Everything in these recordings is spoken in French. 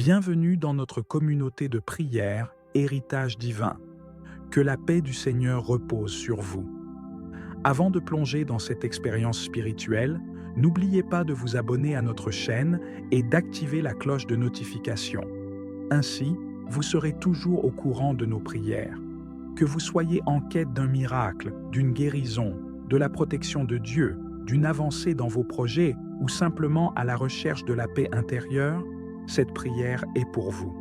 Bienvenue dans notre communauté de prière, Héritage divin. Que la paix du Seigneur repose sur vous. Avant de plonger dans cette expérience spirituelle, n'oubliez pas de vous abonner à notre chaîne et d'activer la cloche de notification. Ainsi, vous serez toujours au courant de nos prières. Que vous soyez en quête d'un miracle, d'une guérison, de la protection de Dieu, d'une avancée dans vos projets ou simplement à la recherche de la paix intérieure, cette prière est pour vous.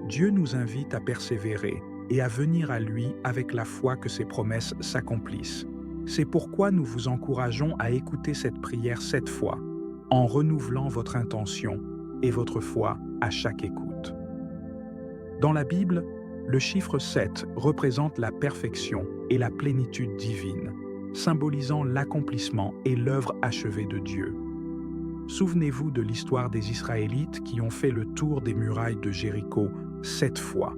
Dieu nous invite à persévérer et à venir à lui avec la foi que ses promesses s'accomplissent. C'est pourquoi nous vous encourageons à écouter cette prière 7 fois, en renouvelant votre intention et votre foi à chaque écoute. Dans la Bible, le chiffre 7 représente la perfection et la plénitude divine, symbolisant l'accomplissement et l'œuvre achevée de Dieu. Souvenez-vous de l'histoire des Israélites qui ont fait le tour des murailles de Jéricho 7 fois.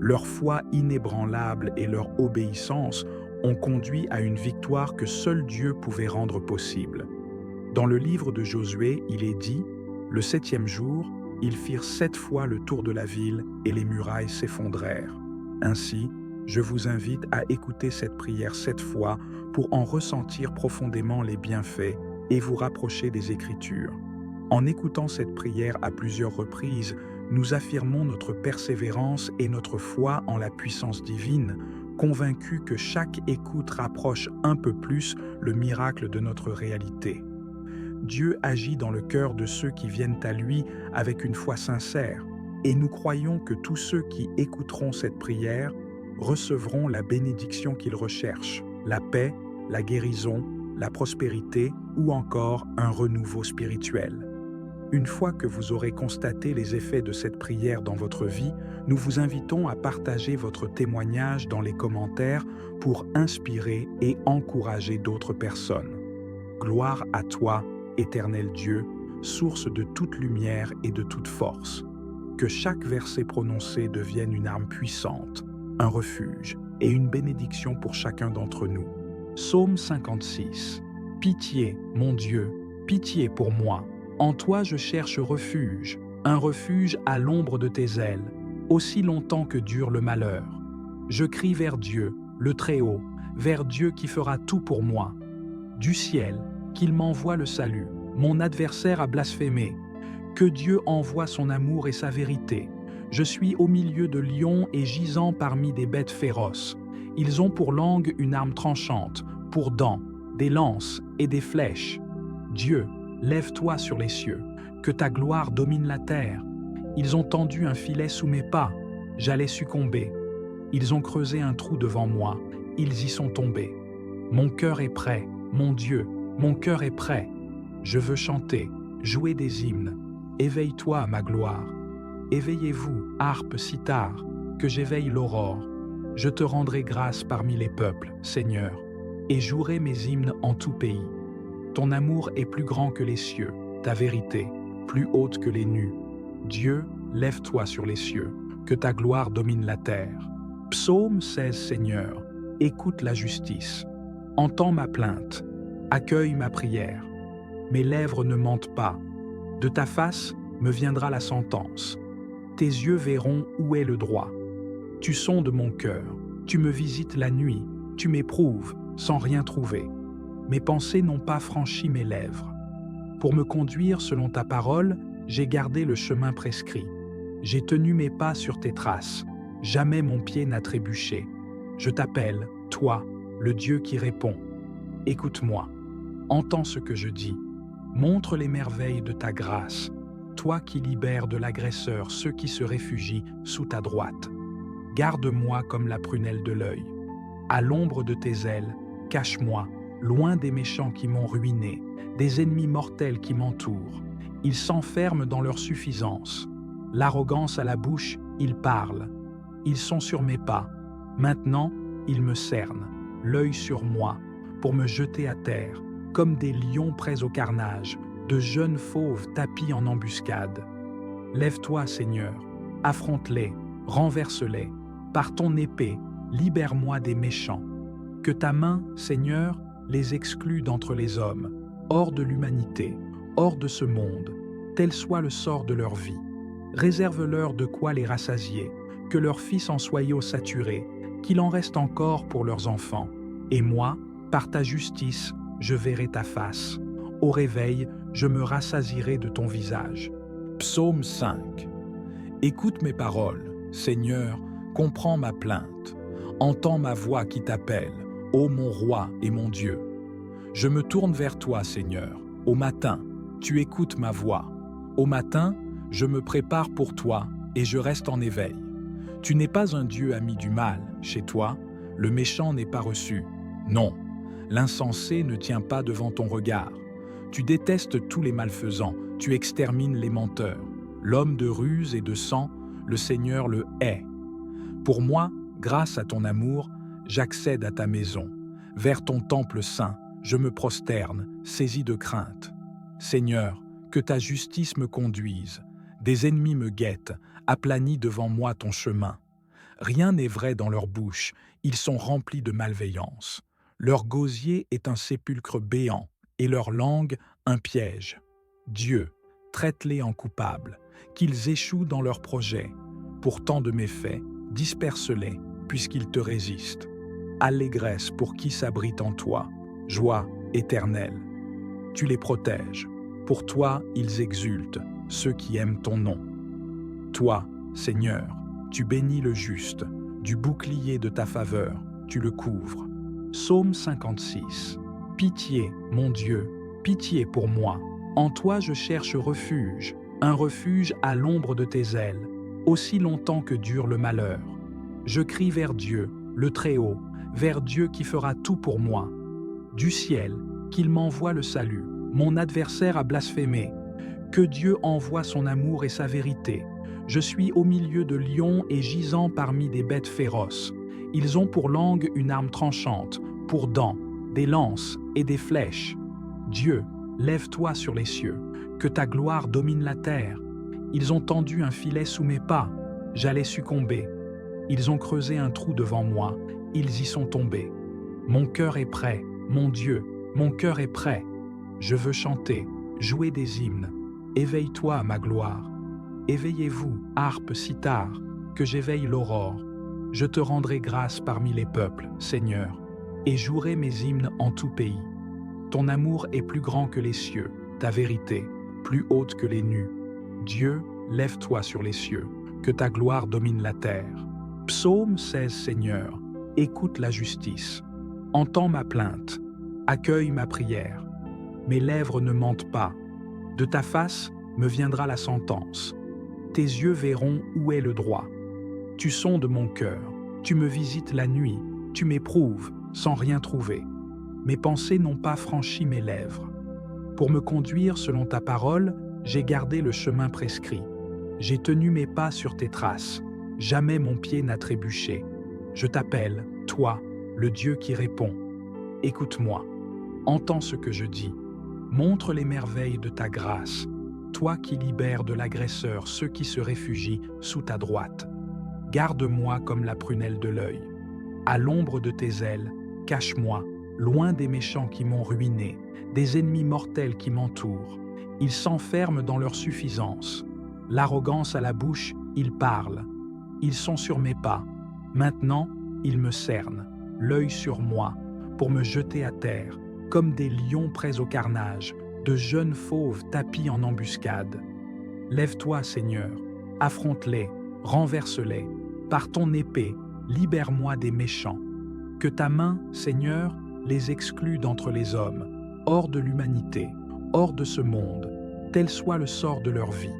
Leur foi inébranlable et leur obéissance ont conduit à une victoire que seul Dieu pouvait rendre possible. Dans le livre de Josué, il est dit « Le 7e jour, ils firent 7 fois le tour de la ville et les murailles s'effondrèrent. » Ainsi, je vous invite à écouter cette prière 7 fois pour en ressentir profondément les bienfaits et vous rapprocher des Écritures. En écoutant cette prière à plusieurs reprises, nous affirmons notre persévérance et notre foi en la puissance divine, convaincus que chaque écoute rapproche un peu plus le miracle de notre réalité. Dieu agit dans le cœur de ceux qui viennent à lui avec une foi sincère, et nous croyons que tous ceux qui écouteront cette prière recevront la bénédiction qu'ils recherchent, la paix, la guérison, la prospérité ou encore un renouveau spirituel. Une fois que vous aurez constaté les effets de cette prière dans votre vie, nous vous invitons à partager votre témoignage dans les commentaires pour inspirer et encourager d'autres personnes. Gloire à toi, éternel Dieu, source de toute lumière et de toute force. Que chaque verset prononcé devienne une arme puissante, un refuge et une bénédiction pour chacun d'entre nous. Psaume 56. Pitié, mon Dieu, pitié pour moi. En toi je cherche refuge, un refuge à l'ombre de tes ailes, aussi longtemps que dure le malheur. Je crie vers Dieu, le Très-Haut, vers Dieu qui fera tout pour moi. Du ciel, qu'il m'envoie le salut. Mon adversaire a blasphémé. Que Dieu envoie son amour et sa vérité. Je suis au milieu de lions et gisant parmi des bêtes féroces. Ils ont pour langue une arme tranchante, pour dents, des lances et des flèches. Dieu, lève-toi sur les cieux, que ta gloire domine la terre. Ils ont tendu un filet sous mes pas, j'allais succomber. Ils ont creusé un trou devant moi, ils y sont tombés. Mon cœur est prêt, mon Dieu, mon cœur est prêt. Je veux chanter, jouer des hymnes. Éveille-toi, ma gloire. Éveillez-vous, harpe, cithare, que j'éveille l'aurore. Je te rendrai grâce parmi les peuples, Seigneur, et jouerai mes hymnes en tout pays. Ton amour est plus grand que les cieux, ta vérité, plus haute que les nues. Dieu, lève-toi sur les cieux, que ta gloire domine la terre. Psaume 16, Seigneur, écoute la justice. Entends ma plainte, accueille ma prière. Mes lèvres ne mentent pas. De ta face me viendra la sentence. Tes yeux verront où est le droit. Tu sondes mon cœur, tu me visites la nuit, tu m'éprouves sans rien trouver. Mes pensées n'ont pas franchi mes lèvres. Pour me conduire selon ta parole, j'ai gardé le chemin prescrit. J'ai tenu mes pas sur tes traces. Jamais mon pied n'a trébuché. Je t'appelle, toi, le Dieu qui répond. Écoute-moi, entends ce que je dis. Montre les merveilles de ta grâce, toi qui libères de l'agresseur ceux qui se réfugient sous ta droite. Garde-moi comme la prunelle de l'œil. À l'ombre de tes ailes, cache-moi, loin des méchants qui m'ont ruiné, des ennemis mortels qui m'entourent. Ils s'enferment dans leur suffisance. L'arrogance à la bouche, ils parlent. Ils sont sur mes pas. Maintenant, ils me cernent, l'œil sur moi, pour me jeter à terre, comme des lions prêts au carnage, de jeunes fauves tapis en embuscade. Lève-toi, Seigneur, affronte-les, renverse-les. Par ton épée, libère-moi des méchants. Que ta main, Seigneur, les exclue d'entre les hommes, hors de l'humanité, hors de ce monde, tel soit le sort de leur vie. Réserve-leur de quoi les rassasier, que leurs fils en soient saturés, qu'il en reste encore pour leurs enfants. Et moi, par ta justice, je verrai ta face. Au réveil, je me rassasierai de ton visage. Psaume 5. Écoute mes paroles, Seigneur, comprends ma plainte. Entends ma voix qui t'appelle, ô mon roi et mon Dieu. Je me tourne vers toi, Seigneur. Au matin, tu écoutes ma voix. Au matin, je me prépare pour toi et je reste en éveil. Tu n'es pas un Dieu ami du mal. Chez toi, le méchant n'est pas reçu. Non, l'insensé ne tient pas devant ton regard. Tu détestes tous les malfaisants, tu extermines les menteurs. L'homme de ruse et de sang, le Seigneur le hait. Pour moi, grâce à ton amour, j'accède à ta maison. Vers ton temple saint, je me prosterne, saisi de crainte. Seigneur, que ta justice me conduise. Des ennemis me guettent, aplanis devant moi ton chemin. Rien n'est vrai dans leur bouche, ils sont remplis de malveillance. Leur gosier est un sépulcre béant, et leur langue un piège. Dieu, traite-les en coupables, qu'ils échouent dans leurs projets. Pour tant de méfaits, disperse-les, puisqu'ils te résistent. Allégresse pour qui s'abrite en toi, joie éternelle. Tu les protèges. Pour toi, ils exultent, ceux qui aiment ton nom. Toi, Seigneur, tu bénis le juste, du bouclier de ta faveur, tu le couvres. Psaume 56. Pitié, mon Dieu, pitié pour moi. En toi je cherche refuge, un refuge à l'ombre de tes ailes, aussi longtemps que dure le malheur. Je crie vers Dieu, le Très-Haut, vers Dieu qui fera tout pour moi. Du ciel, qu'il m'envoie le salut. Mon adversaire a blasphémé. Que Dieu envoie son amour et sa vérité. Je suis au milieu de lions et gisant parmi des bêtes féroces. Ils ont pour langue une arme tranchante, pour dents, des lances et des flèches. Dieu, lève-toi sur les cieux, que ta gloire domine la terre. Ils ont tendu un filet sous mes pas, j'allais succomber. Ils ont creusé un trou devant moi, ils y sont tombés. Mon cœur est prêt, mon Dieu, mon cœur est prêt. Je veux chanter, jouer des hymnes. Éveille-toi, ma gloire. Éveillez-vous, harpe, cithare, que j'éveille l'aurore. Je te rendrai grâce parmi les peuples, Seigneur, et jouerai mes hymnes en tout pays. Ton amour est plus grand que les cieux, ta vérité, plus haute que les nues. Dieu, lève-toi sur les cieux, que ta gloire domine la terre. Psaume 16, Seigneur, écoute la justice. Entends ma plainte, accueille ma prière. Mes lèvres ne mentent pas. De ta face me viendra la sentence. Tes yeux verront où est le droit. Tu sondes mon cœur, tu me visites la nuit, tu m'éprouves sans rien trouver. Mes pensées n'ont pas franchi mes lèvres. Pour me conduire selon ta parole, j'ai gardé le chemin prescrit. J'ai tenu mes pas sur tes traces. Jamais mon pied n'a trébuché. Je t'appelle, toi, le Dieu qui répond. Écoute-moi, entends ce que je dis. Montre les merveilles de ta grâce, toi qui libères de l'agresseur ceux qui se réfugient sous ta droite. Garde-moi comme la prunelle de l'œil. À l'ombre de tes ailes, cache-moi, loin des méchants qui m'ont ruiné, des ennemis mortels qui m'entourent. Ils s'enferment dans leur suffisance. L'arrogance à la bouche, ils parlent. Ils sont sur mes pas. Maintenant, ils me cernent, l'œil sur moi, pour me jeter à terre, comme des lions prêts au carnage, de jeunes fauves tapis en embuscade. Lève-toi, Seigneur, affronte-les, renverse-les. Par ton épée, libère-moi des méchants. Que ta main, Seigneur, les exclue d'entre les hommes, hors de l'humanité, hors de ce monde, tel soit le sort de leur vie.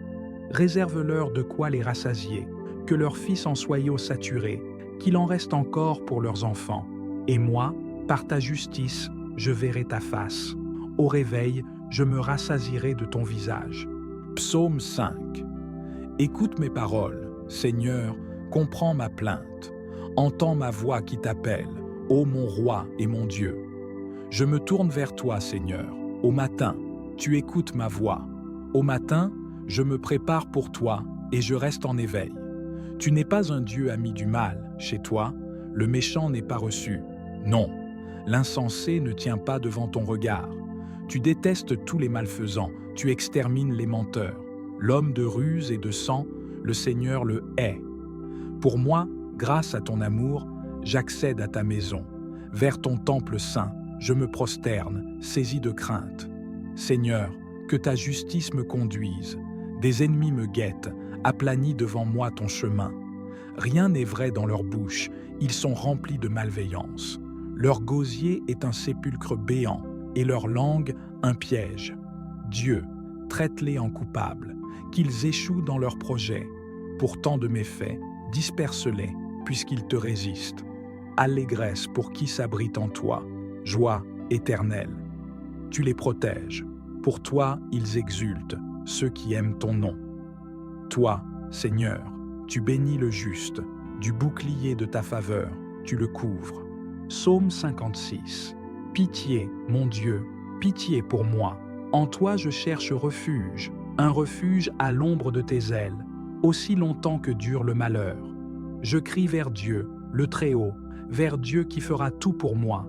Réserve-leur de quoi les rassasier, que leurs fils en soient saturés, qu'il en reste encore pour leurs enfants. Et moi, par ta justice, je verrai ta face. Au réveil, je me rassasierai de ton visage. Psaume 5. Écoute mes paroles, Seigneur, comprends ma plainte. Entends ma voix qui t'appelle, ô mon roi et mon Dieu. Je me tourne vers toi, Seigneur. Au matin, tu écoutes ma voix. Au matin, je me prépare pour toi et je reste en éveil. Tu n'es pas un Dieu ami du mal. Chez toi, le méchant n'est pas reçu. Non, l'insensé ne tient pas devant ton regard. Tu détestes tous les malfaisants, tu extermines les menteurs. L'homme de ruse et de sang, le Seigneur le hait. Pour moi, grâce à ton amour, j'accède à ta maison. Vers ton temple saint, je me prosterne, saisi de crainte. Seigneur, que ta justice me conduise. Des ennemis me guettent, aplanis devant moi ton chemin. Rien n'est vrai dans leur bouche, ils sont remplis de malveillance. Leur gosier est un sépulcre béant, et leur langue un piège. Dieu, traite-les en coupables, qu'ils échouent dans leurs projets. Pour tant de méfaits, disperse-les, puisqu'ils te résistent. Allégresse pour qui s'abrite en toi, joie éternelle. Tu les protèges. Pour toi, ils exultent, ceux qui aiment ton nom. Toi, Seigneur, tu bénis le juste, du bouclier de ta faveur, tu le couvres. Psaume 56. Pitié, mon Dieu, pitié pour moi. En toi je cherche refuge, un refuge à l'ombre de tes ailes, aussi longtemps que dure le malheur. Je crie vers Dieu, le Très-Haut, vers Dieu qui fera tout pour moi.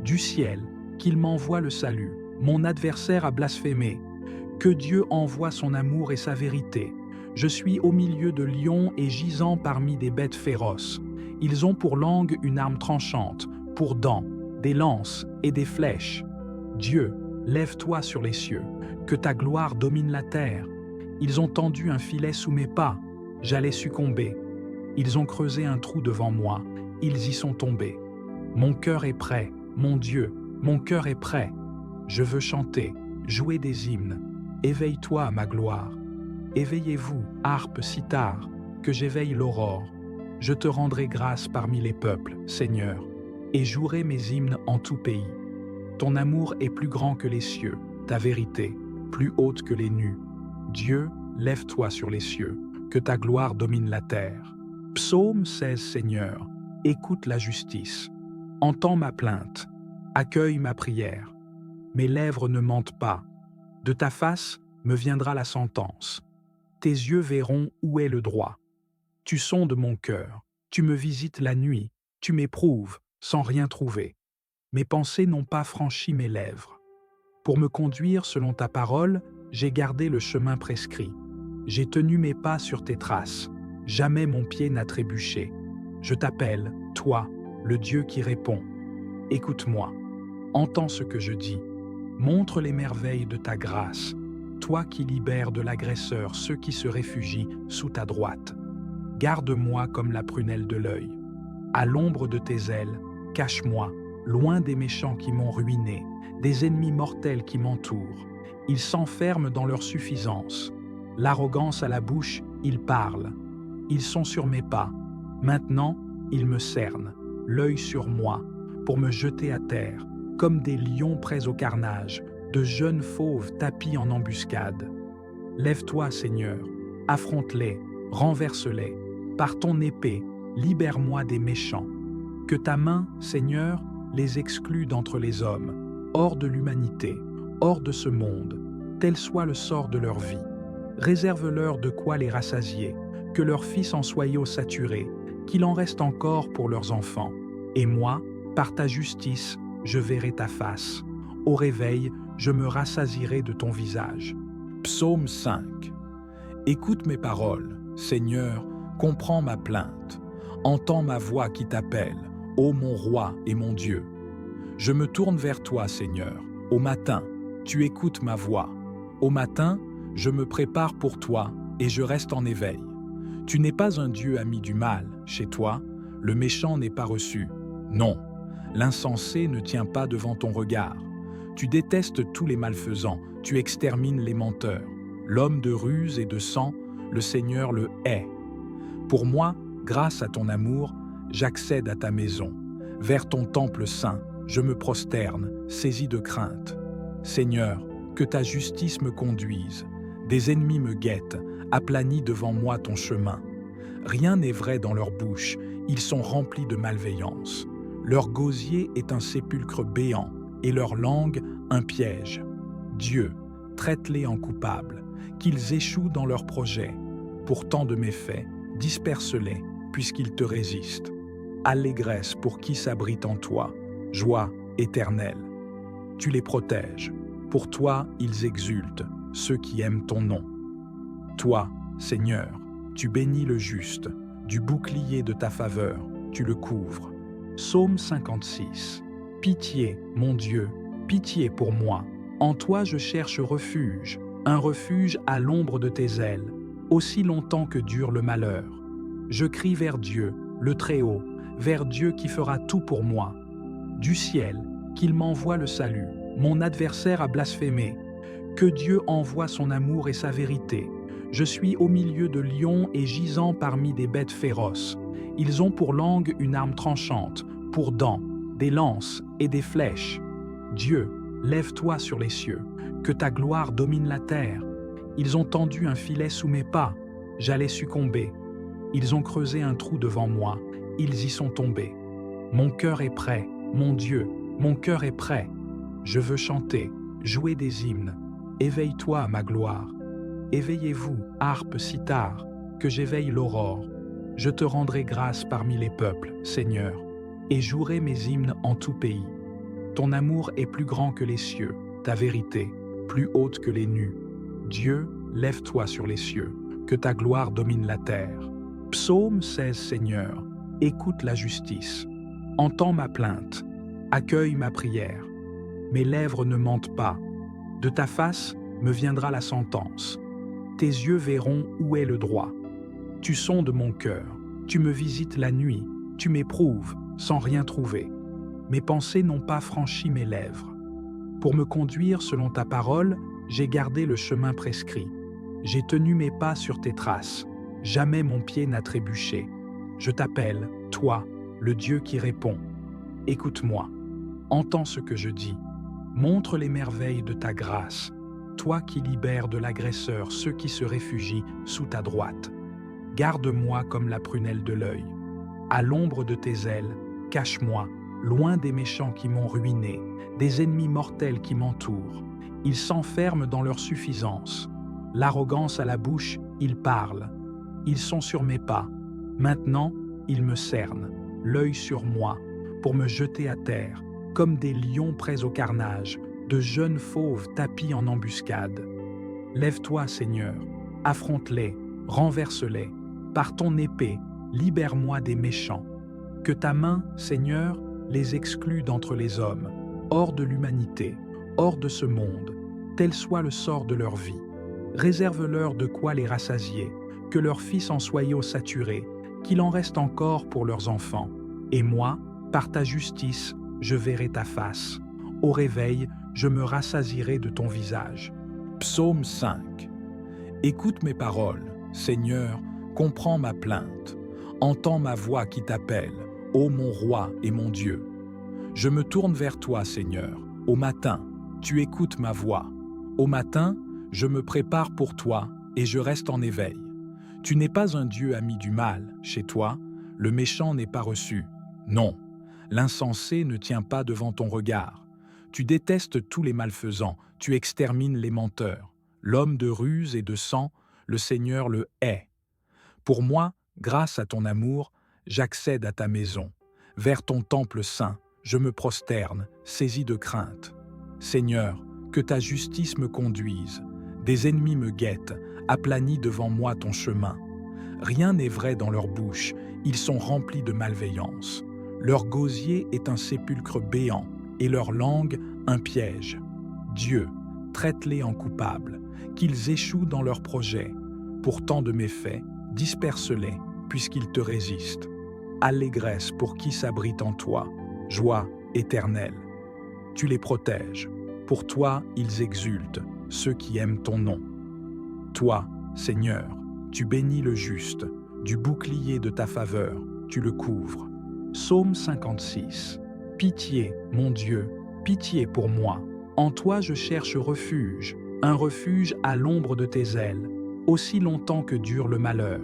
Du ciel, qu'il m'envoie le salut. Mon adversaire a blasphémé. Que Dieu envoie son amour et sa vérité. Je suis au milieu de lions et gisant parmi des bêtes féroces. Ils ont pour langue une arme tranchante, pour dents, des lances et des flèches. Dieu, lève-toi sur les cieux, que ta gloire domine la terre. Ils ont tendu un filet sous mes pas, j'allais succomber. Ils ont creusé un trou devant moi, ils y sont tombés. Mon cœur est prêt, mon Dieu, mon cœur est prêt. Je veux chanter, jouer des hymnes. Éveille-toi, ma gloire. Éveillez-vous, harpe, cithare, que j'éveille l'aurore. Je te rendrai grâce parmi les peuples, Seigneur, et jouerai mes hymnes en tout pays. Ton amour est plus grand que les cieux, ta vérité, plus haute que les nues. Dieu, lève-toi sur les cieux, que ta gloire domine la terre. Psaume 16, Seigneur, écoute la justice. Entends ma plainte, accueille ma prière. Mes lèvres ne mentent pas. De ta face me viendra la sentence. Tes yeux verront où est le droit. Tu sondes mon cœur, tu me visites la nuit, tu m'éprouves sans rien trouver. Mes pensées n'ont pas franchi mes lèvres. Pour me conduire selon ta parole, j'ai gardé le chemin prescrit. J'ai tenu mes pas sur tes traces. Jamais mon pied n'a trébuché. Je t'appelle, toi, le Dieu qui répond. Écoute-moi, entends ce que je dis. Montre les merveilles de ta grâce, toi qui libères de l'agresseur ceux qui se réfugient sous ta droite. Garde-moi comme la prunelle de l'œil. À l'ombre de tes ailes, cache-moi, loin des méchants qui m'ont ruiné, des ennemis mortels qui m'entourent. Ils s'enferment dans leur suffisance. L'arrogance à la bouche, ils parlent. Ils sont sur mes pas. Maintenant, ils me cernent, l'œil sur moi, pour me jeter à terre, comme des lions prêts au carnage, de jeunes fauves tapis en embuscade. Lève-toi, Seigneur, affronte-les, renverse-les. Par ton épée, libère-moi des méchants. Que ta main, Seigneur, les exclue d'entre les hommes, hors de l'humanité, hors de ce monde, tel soit le sort de leur vie. Réserve-leur de quoi les rassasier, que leurs fils en soient saturés, qu'il en reste encore pour leurs enfants. Et moi, par ta justice, je verrai ta face. Au réveil, je me rassasierai de ton visage. Psaume 5. Écoute mes paroles, Seigneur, comprends ma plainte. Entends ma voix qui t'appelle, ô mon roi et mon Dieu. Je me tourne vers toi, Seigneur. Au matin, tu écoutes ma voix. Au matin, je me prépare pour toi et je reste en éveil. Tu n'es pas un Dieu ami du mal. Chez toi, le méchant n'est pas reçu. Non, l'insensé ne tient pas devant ton regard. Tu détestes tous les malfaisants, tu extermines les menteurs. L'homme de ruse et de sang, le Seigneur le hait. Pour moi, grâce à ton amour, j'accède à ta maison. Vers ton temple saint, je me prosterne, saisi de crainte. Seigneur, que ta justice me conduise. Des ennemis me guettent, aplanis devant moi ton chemin. Rien n'est vrai dans leur bouche, ils sont remplis de malveillance. Leur gosier est un sépulcre béant, et leur langue un piège. Dieu, traite-les en coupables, qu'ils échouent dans leurs projets. Pour tant de méfaits, disperse-les, puisqu'ils te résistent. Allégresse pour qui s'abrite en toi, joie éternelle. Tu les protèges. Pour toi, ils exultent, ceux qui aiment ton nom. Toi, Seigneur, tu bénis le juste, du bouclier de ta faveur, tu le couvres. Psaume 56. Pitié, mon Dieu, pitié pour moi. En toi je cherche refuge, un refuge à l'ombre de tes ailes, aussi longtemps que dure le malheur. Je crie vers Dieu, le Très-Haut, vers Dieu qui fera tout pour moi. Du ciel, qu'il m'envoie le salut. Mon adversaire a blasphémé. Que Dieu envoie son amour et sa vérité. Je suis au milieu de lions et gisant parmi des bêtes féroces. Ils ont pour langue une arme tranchante, pour dents, des lances et des flèches. Dieu, lève-toi sur les cieux, que ta gloire domine la terre. Ils ont tendu un filet sous mes pas, j'allais succomber. Ils ont creusé un trou devant moi, ils y sont tombés. Mon cœur est prêt, mon Dieu, mon cœur est prêt. Je veux chanter, jouer des hymnes. Éveille-toi, ma gloire. Éveillez-vous, harpe, cithare, que j'éveille l'aurore. Je te rendrai grâce parmi les peuples, Seigneur, et jouerai mes hymnes en tout pays. Ton amour est plus grand que les cieux, ta vérité, plus haute que les nues. Dieu, lève-toi sur les cieux, que ta gloire domine la terre. Psaume 16, Seigneur, écoute la justice. Entends ma plainte, accueille ma prière. Mes lèvres ne mentent pas. De ta face me viendra la sentence. Tes yeux verront où est le droit. Tu sondes mon cœur, tu me visites la nuit, tu m'éprouves sans rien trouver. Mes pensées n'ont pas franchi mes lèvres. Pour me conduire selon ta parole, j'ai gardé le chemin prescrit. J'ai tenu mes pas sur tes traces. Jamais mon pied n'a trébuché. Je t'appelle, toi, le Dieu qui répond. Écoute-moi, entends ce que je dis. Montre les merveilles de ta grâce, toi qui libères de l'agresseur ceux qui se réfugient sous ta droite. Garde-moi comme la prunelle de l'œil. À l'ombre de tes ailes, cache-moi, loin des méchants qui m'ont ruiné, des ennemis mortels qui m'entourent. Ils s'enferment dans leur suffisance. L'arrogance à la bouche, ils parlent. Ils sont sur mes pas. Maintenant, ils me cernent, l'œil sur moi, pour me jeter à terre, comme des lions prêts au carnage, de jeunes fauves tapis en embuscade. Lève-toi, Seigneur, affronte-les, renverse-les. Par ton épée, libère-moi des méchants. Que ta main, Seigneur, les exclue d'entre les hommes, hors de l'humanité, hors de ce monde, tel soit le sort de leur vie. Réserve-leur de quoi les rassasier, que leurs fils en soient saturés, qu'il en reste encore pour leurs enfants. Et moi, par ta justice, je verrai ta face. Au réveil, je me rassasierai de ton visage. Psaume 5. Écoute mes paroles, Seigneur, comprends ma plainte. Entends ma voix qui t'appelle, ô mon roi et mon Dieu. Je me tourne vers toi, Seigneur. Au matin, tu écoutes ma voix. Au matin, je me prépare pour toi et je reste en éveil. Tu n'es pas un Dieu ami du mal. Chez toi, le méchant n'est pas reçu. Non, l'insensé ne tient pas devant ton regard. Tu détestes tous les malfaisants, tu extermines les menteurs. L'homme de ruse et de sang, le Seigneur le hait. Pour moi, grâce à ton amour, j'accède à ta maison. Vers ton temple saint, je me prosterne, saisi de crainte. Seigneur, que ta justice me conduise. Des ennemis me guettent, aplanis devant moi ton chemin. Rien n'est vrai dans leur bouche, ils sont remplis de malveillance. Leur gosier est un sépulcre béant, et leur langue un piège. Dieu, traite-les en coupables, qu'ils échouent dans leurs projets. Pour tant de méfaits, disperse-les, puisqu'ils te résistent. Allégresse pour qui s'abrite en toi, joie éternelle. Tu les protèges. Pour toi, ils exultent, ceux qui aiment ton nom. Toi, Seigneur, tu bénis le juste, du bouclier de ta faveur, tu le couvres. Psaume 56. Pitié, mon Dieu, pitié pour moi. En toi je cherche refuge, un refuge à l'ombre de tes ailes, aussi longtemps que dure le malheur.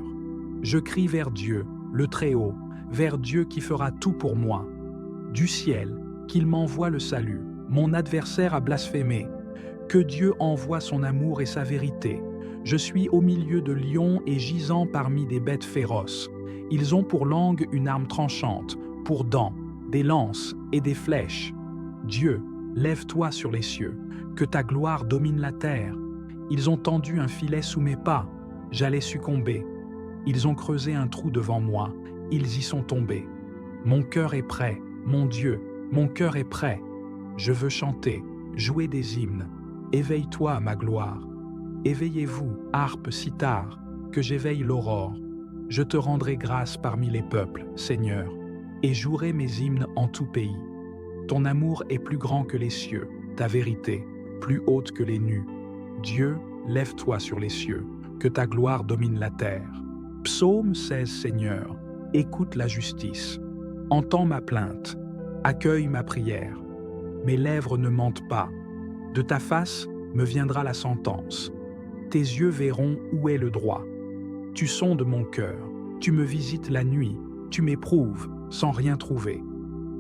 Je crie vers Dieu, le Très-Haut, vers Dieu qui fera tout pour moi. Du ciel, qu'il m'envoie le salut. Mon adversaire a blasphémé. Que Dieu envoie son amour et sa vérité. Je suis au milieu de lions et gisant parmi des bêtes féroces. Ils ont pour langue une arme tranchante, pour dents, des lances et des flèches. Dieu, lève-toi sur les cieux, que ta gloire domine la terre. Ils ont tendu un filet sous mes pas, j'allais succomber. Ils ont creusé un trou devant moi, ils y sont tombés. Mon cœur est prêt, mon Dieu, mon cœur est prêt. Je veux chanter, jouer des hymnes. Éveille-toi à ma gloire. Éveillez-vous, harpe, cithare, que j'éveille l'aurore. Je te rendrai grâce parmi les peuples, Seigneur, et jouerai mes hymnes en tout pays. Ton amour est plus grand que les cieux, ta vérité, plus haute que les nues. Dieu, lève-toi sur les cieux, que ta gloire domine la terre. Psaume 16, Seigneur, écoute la justice. Entends ma plainte, accueille ma prière. Mes lèvres ne mentent pas. De ta face me viendra la sentence. Tes yeux verront où est le droit. Tu sondes mon cœur, tu me visites la nuit, tu m'éprouves sans rien trouver.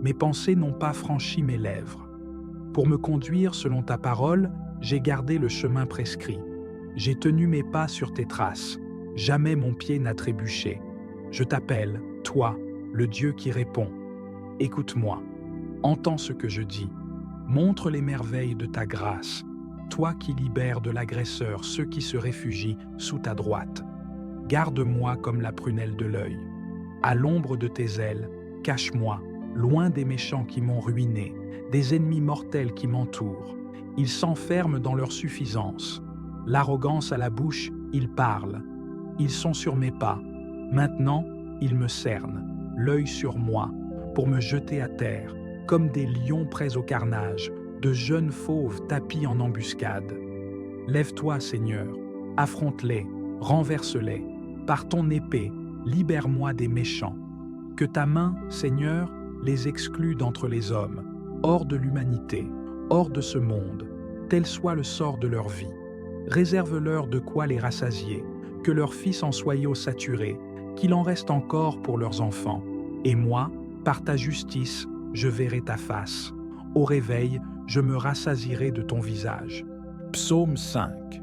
Mes pensées n'ont pas franchi mes lèvres. Pour me conduire selon ta parole, j'ai gardé le chemin prescrit. J'ai tenu mes pas sur tes traces. Jamais mon pied n'a trébuché. Je t'appelle, toi, le Dieu qui répond. Écoute-moi, entends ce que je dis. Montre les merveilles de ta grâce, toi qui libères de l'agresseur ceux qui se réfugient sous ta droite. Garde-moi comme la prunelle de l'œil. À l'ombre de tes ailes, cache-moi, loin des méchants qui m'ont ruiné, des ennemis mortels qui m'entourent. Ils s'enferment dans leur suffisance. L'arrogance à la bouche, ils parlent. Ils sont sur mes pas. Maintenant, ils me cernent, l'œil sur moi, pour me jeter à terre, comme des lions prêts au carnage, de jeunes fauves tapis en embuscade. Lève-toi, Seigneur, affronte-les, renverse-les. Par ton épée, libère-moi des méchants. Que ta main, Seigneur, les exclue d'entre les hommes, hors de l'humanité, hors de ce monde, tel soit le sort de leur vie. Réserve-leur de quoi les rassasier, que leurs fils en soient saturés, qu'il en reste encore pour leurs enfants. Et moi, par ta justice, je verrai ta face. Au réveil, je me rassasierai de ton visage. Psaume 5.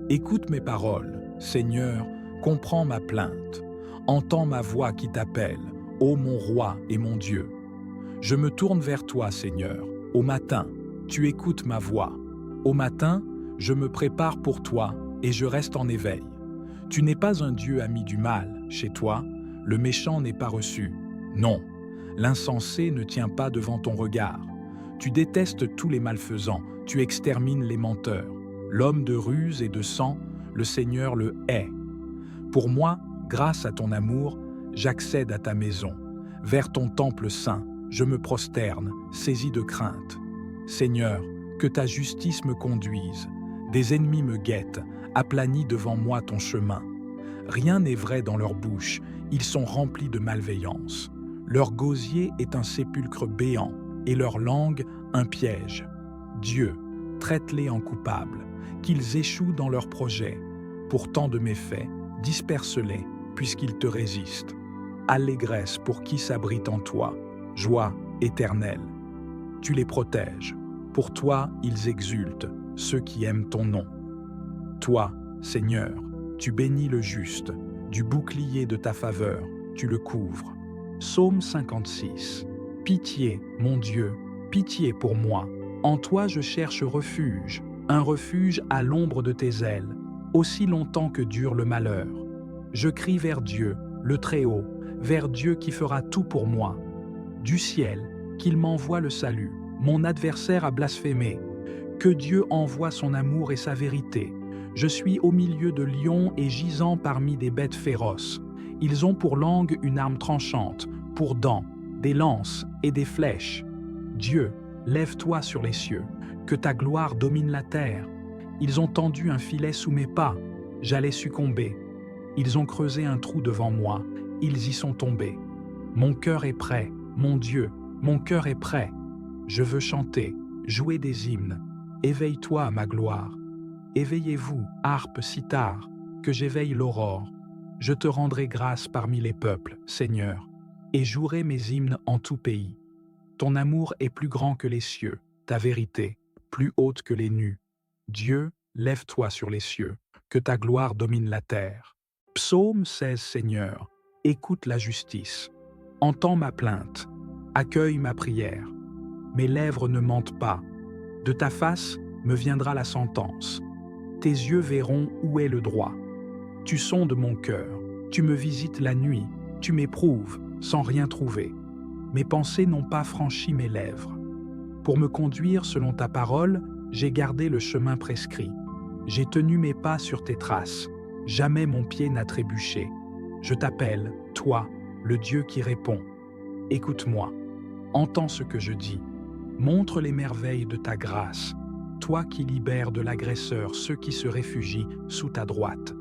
Écoute mes paroles, Seigneur, comprends ma plainte. Entends ma voix qui t'appelle, ô mon roi et mon Dieu. Je me tourne vers toi, Seigneur. Au matin, tu écoutes ma voix. Au matin, je me prépare pour toi et je reste en éveil. Tu n'es pas un Dieu ami du mal. Chez toi, le méchant n'est pas reçu. Non, l'insensé ne tient pas devant ton regard. Tu détestes tous les malfaisants, tu extermines les menteurs. L'homme de ruse et de sang, le Seigneur le hait. Pour moi, grâce à ton amour, j'accède à ta maison. Vers ton temple saint, je me prosterne, saisi de crainte. Seigneur, que ta justice me conduise. Des ennemis me guettent, aplanis devant moi ton chemin. Rien n'est vrai dans leur bouche, ils sont remplis de malveillance. Leur gosier est un sépulcre béant, et leur langue un piège. Dieu, traite-les en coupables, qu'ils échouent dans leurs projets. Pour tant de méfaits, disperse-les, puisqu'ils te résistent. Allégresse pour qui s'abrite en toi, joie éternelle. Tu les protèges. Pour toi, ils exultent, ceux qui aiment ton nom. Toi, Seigneur, tu bénis le juste, du bouclier de ta faveur, tu le couvres. Psaume 56. Pitié, mon Dieu, pitié pour moi. En toi je cherche refuge, un refuge à l'ombre de tes ailes, aussi longtemps que dure le malheur. Je crie vers Dieu, le Très-Haut, vers Dieu qui fera tout pour moi. Du ciel, qu'il m'envoie le salut. Mon adversaire a blasphémé. Que Dieu envoie son amour et sa vérité. Je suis au milieu de lions et gisant parmi des bêtes féroces. Ils ont pour langue une arme tranchante, pour dents, des lances et des flèches. Dieu, lève-toi sur les cieux, que ta gloire domine la terre. Ils ont tendu un filet sous mes pas, j'allais succomber. Ils ont creusé un trou devant moi, ils y sont tombés. Mon cœur est prêt, mon Dieu, mon cœur est prêt. Je veux chanter, jouer des hymnes. Éveille-toi à ma gloire. Éveillez-vous, harpe, cithare, que j'éveille l'aurore. Je te rendrai grâce parmi les peuples, Seigneur, et jouerai mes hymnes en tout pays. Ton amour est plus grand que les cieux, ta vérité, plus haute que les nues. Dieu, lève-toi sur les cieux, que ta gloire domine la terre. Psaume 16, Seigneur, écoute la justice. Entends ma plainte, accueille ma prière. Mes lèvres ne mentent pas. De ta face me viendra la sentence. Tes yeux verront où est le droit. Tu sondes mon cœur, Tu me visites la nuit, tu m'éprouves, sans rien trouver. Mes pensées n'ont pas franchi mes lèvres. Pour me conduire selon ta parole, j'ai gardé le chemin prescrit. J'ai tenu mes pas sur tes traces. Jamais mon pied n'a trébuché. Je t'appelle, toi, le Dieu qui répond. Écoute-moi, entends ce que je dis. Montre les merveilles de ta grâce, toi qui libères de l'agresseur ceux qui se réfugient sous ta droite.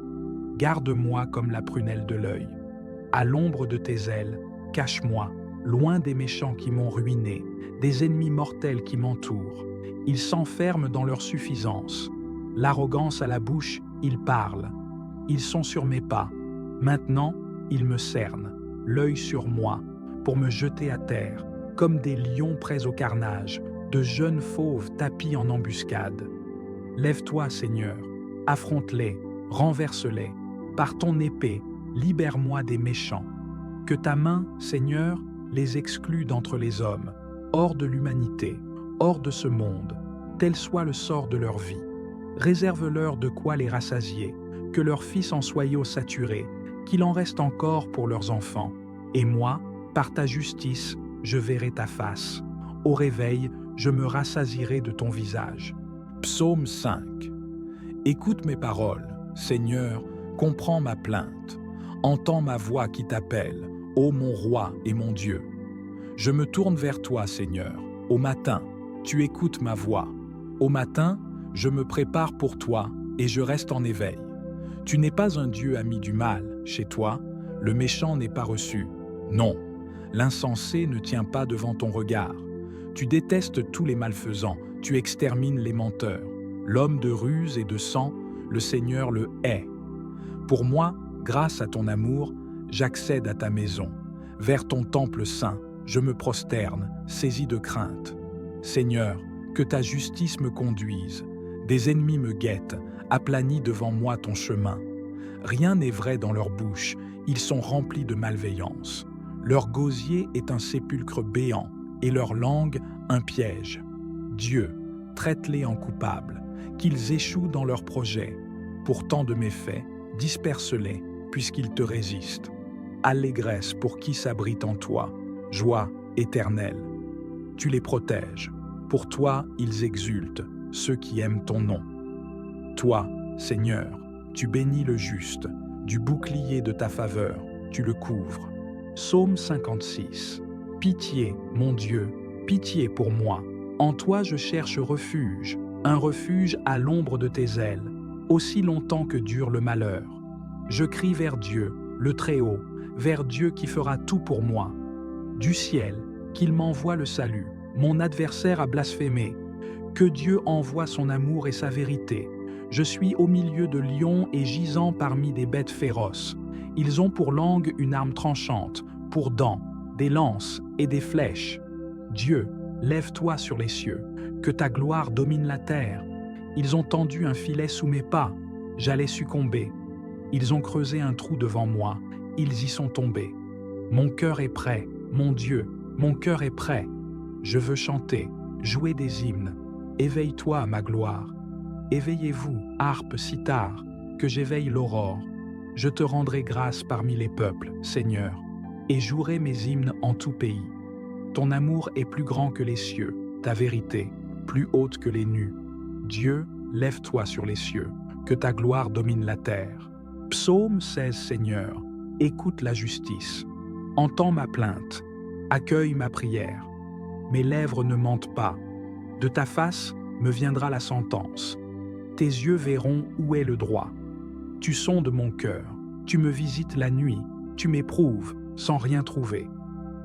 Garde-moi comme la prunelle de l'œil. À l'ombre de tes ailes, cache-moi, loin des méchants qui m'ont ruiné, des ennemis mortels qui m'entourent. Ils s'enferment dans leur suffisance. L'arrogance à la bouche, ils parlent. Ils sont sur mes pas. Maintenant, ils me cernent, l'œil sur moi, pour me jeter à terre, comme des lions prêts au carnage, de jeunes fauves tapis en embuscade. Lève-toi, Seigneur, affronte-les, renverse-les. Par ton épée, libère-moi des méchants. Que ta main, Seigneur, les exclue d'entre les hommes, hors de l'humanité, hors de ce monde, tel soit le sort de leur vie. Réserve-leur de quoi les rassasier, que leurs fils en soient saturés, qu'il en reste encore pour leurs enfants. Et moi, par ta justice, je verrai ta face. Au réveil, je me rassasierai de ton visage. Psaume 5. Écoute mes paroles, Seigneur, comprends ma plainte. Entends ma voix qui t'appelle, ô mon roi et mon Dieu. Je me tourne vers toi, Seigneur. Au matin, tu écoutes ma voix. Au matin, je me prépare pour toi et je reste en éveil. Tu n'es pas un Dieu ami du mal. Chez toi, le méchant n'est pas reçu. Non, l'insensé ne tient pas devant ton regard. Tu détestes tous les malfaisants, tu extermines les menteurs. L'homme de ruse et de sang, le Seigneur le hait. Pour moi, grâce à ton amour, j'accède à ta maison. Vers ton temple saint, je me prosterne, saisi de crainte. Seigneur, que ta justice me conduise. Des ennemis me guettent, aplanis devant moi ton chemin. Rien n'est vrai dans leur bouche, ils sont remplis de malveillance. Leur gosier est un sépulcre béant, et leur langue un piège. Dieu, traite-les en coupables, qu'ils échouent dans leurs projets. Pour tant de méfaits, disperse-les, puisqu'ils te résistent. Allégresse pour qui s'abrite en toi, joie éternelle. Tu les protèges. Pour toi, ils exultent, ceux qui aiment ton nom. Toi, Seigneur, tu bénis le juste, du bouclier de ta faveur, tu le couvres. Psaume 56. Pitié, mon Dieu, pitié pour moi. En toi je cherche refuge, un refuge à l'ombre de tes ailes, aussi longtemps que dure le malheur. Je crie vers Dieu, le Très-Haut, vers Dieu qui fera tout pour moi. Du ciel, qu'il m'envoie le salut. Mon adversaire a blasphémé. Que Dieu envoie son amour et sa vérité. Je suis au milieu de lions et gisant parmi des bêtes féroces. Ils ont pour langue une arme tranchante, pour dents, des lances et des flèches. Dieu, lève-toi sur les cieux, que ta gloire domine la terre. Ils ont tendu un filet sous mes pas, j'allais succomber. Ils ont creusé un trou devant moi, ils y sont tombés. Mon cœur est prêt, mon Dieu, mon cœur est prêt. Je veux chanter, jouer des hymnes. Éveille-toi, ma gloire. Éveillez-vous, harpe, cithare, que j'éveille l'aurore. Je te rendrai grâce parmi les peuples, Seigneur, et jouerai mes hymnes en tout pays. Ton amour est plus grand que les cieux, ta vérité, plus haute que les nues. Dieu, lève-toi sur les cieux, que ta gloire domine la terre. Psaume 16, Seigneur, écoute la justice. Entends ma plainte, accueille ma prière. Mes lèvres ne mentent pas. De ta face me viendra la sentence. Tes yeux verront où est le droit. Tu sondes mon cœur, tu me visites la nuit, tu m'éprouves sans rien trouver.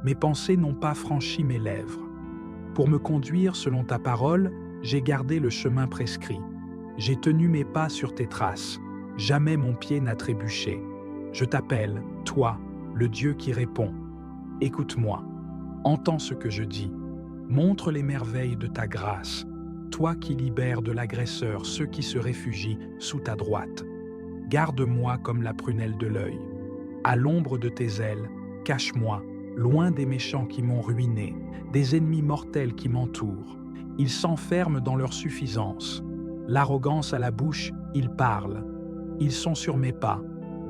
Mes pensées n'ont pas franchi mes lèvres. Pour me conduire selon ta parole, j'ai gardé le chemin prescrit. J'ai tenu mes pas sur tes traces. Jamais mon pied n'a trébuché. Je t'appelle, toi, le Dieu qui répond. Écoute-moi, entends ce que je dis. Montre les merveilles de ta grâce, toi qui libères de l'agresseur ceux qui se réfugient sous ta droite. Garde-moi comme la prunelle de l'œil. À l'ombre de tes ailes, cache-moi, loin des méchants qui m'ont ruiné, des ennemis mortels qui m'entourent. Ils s'enferment dans leur suffisance. L'arrogance à la bouche, ils parlent. Ils sont sur mes pas.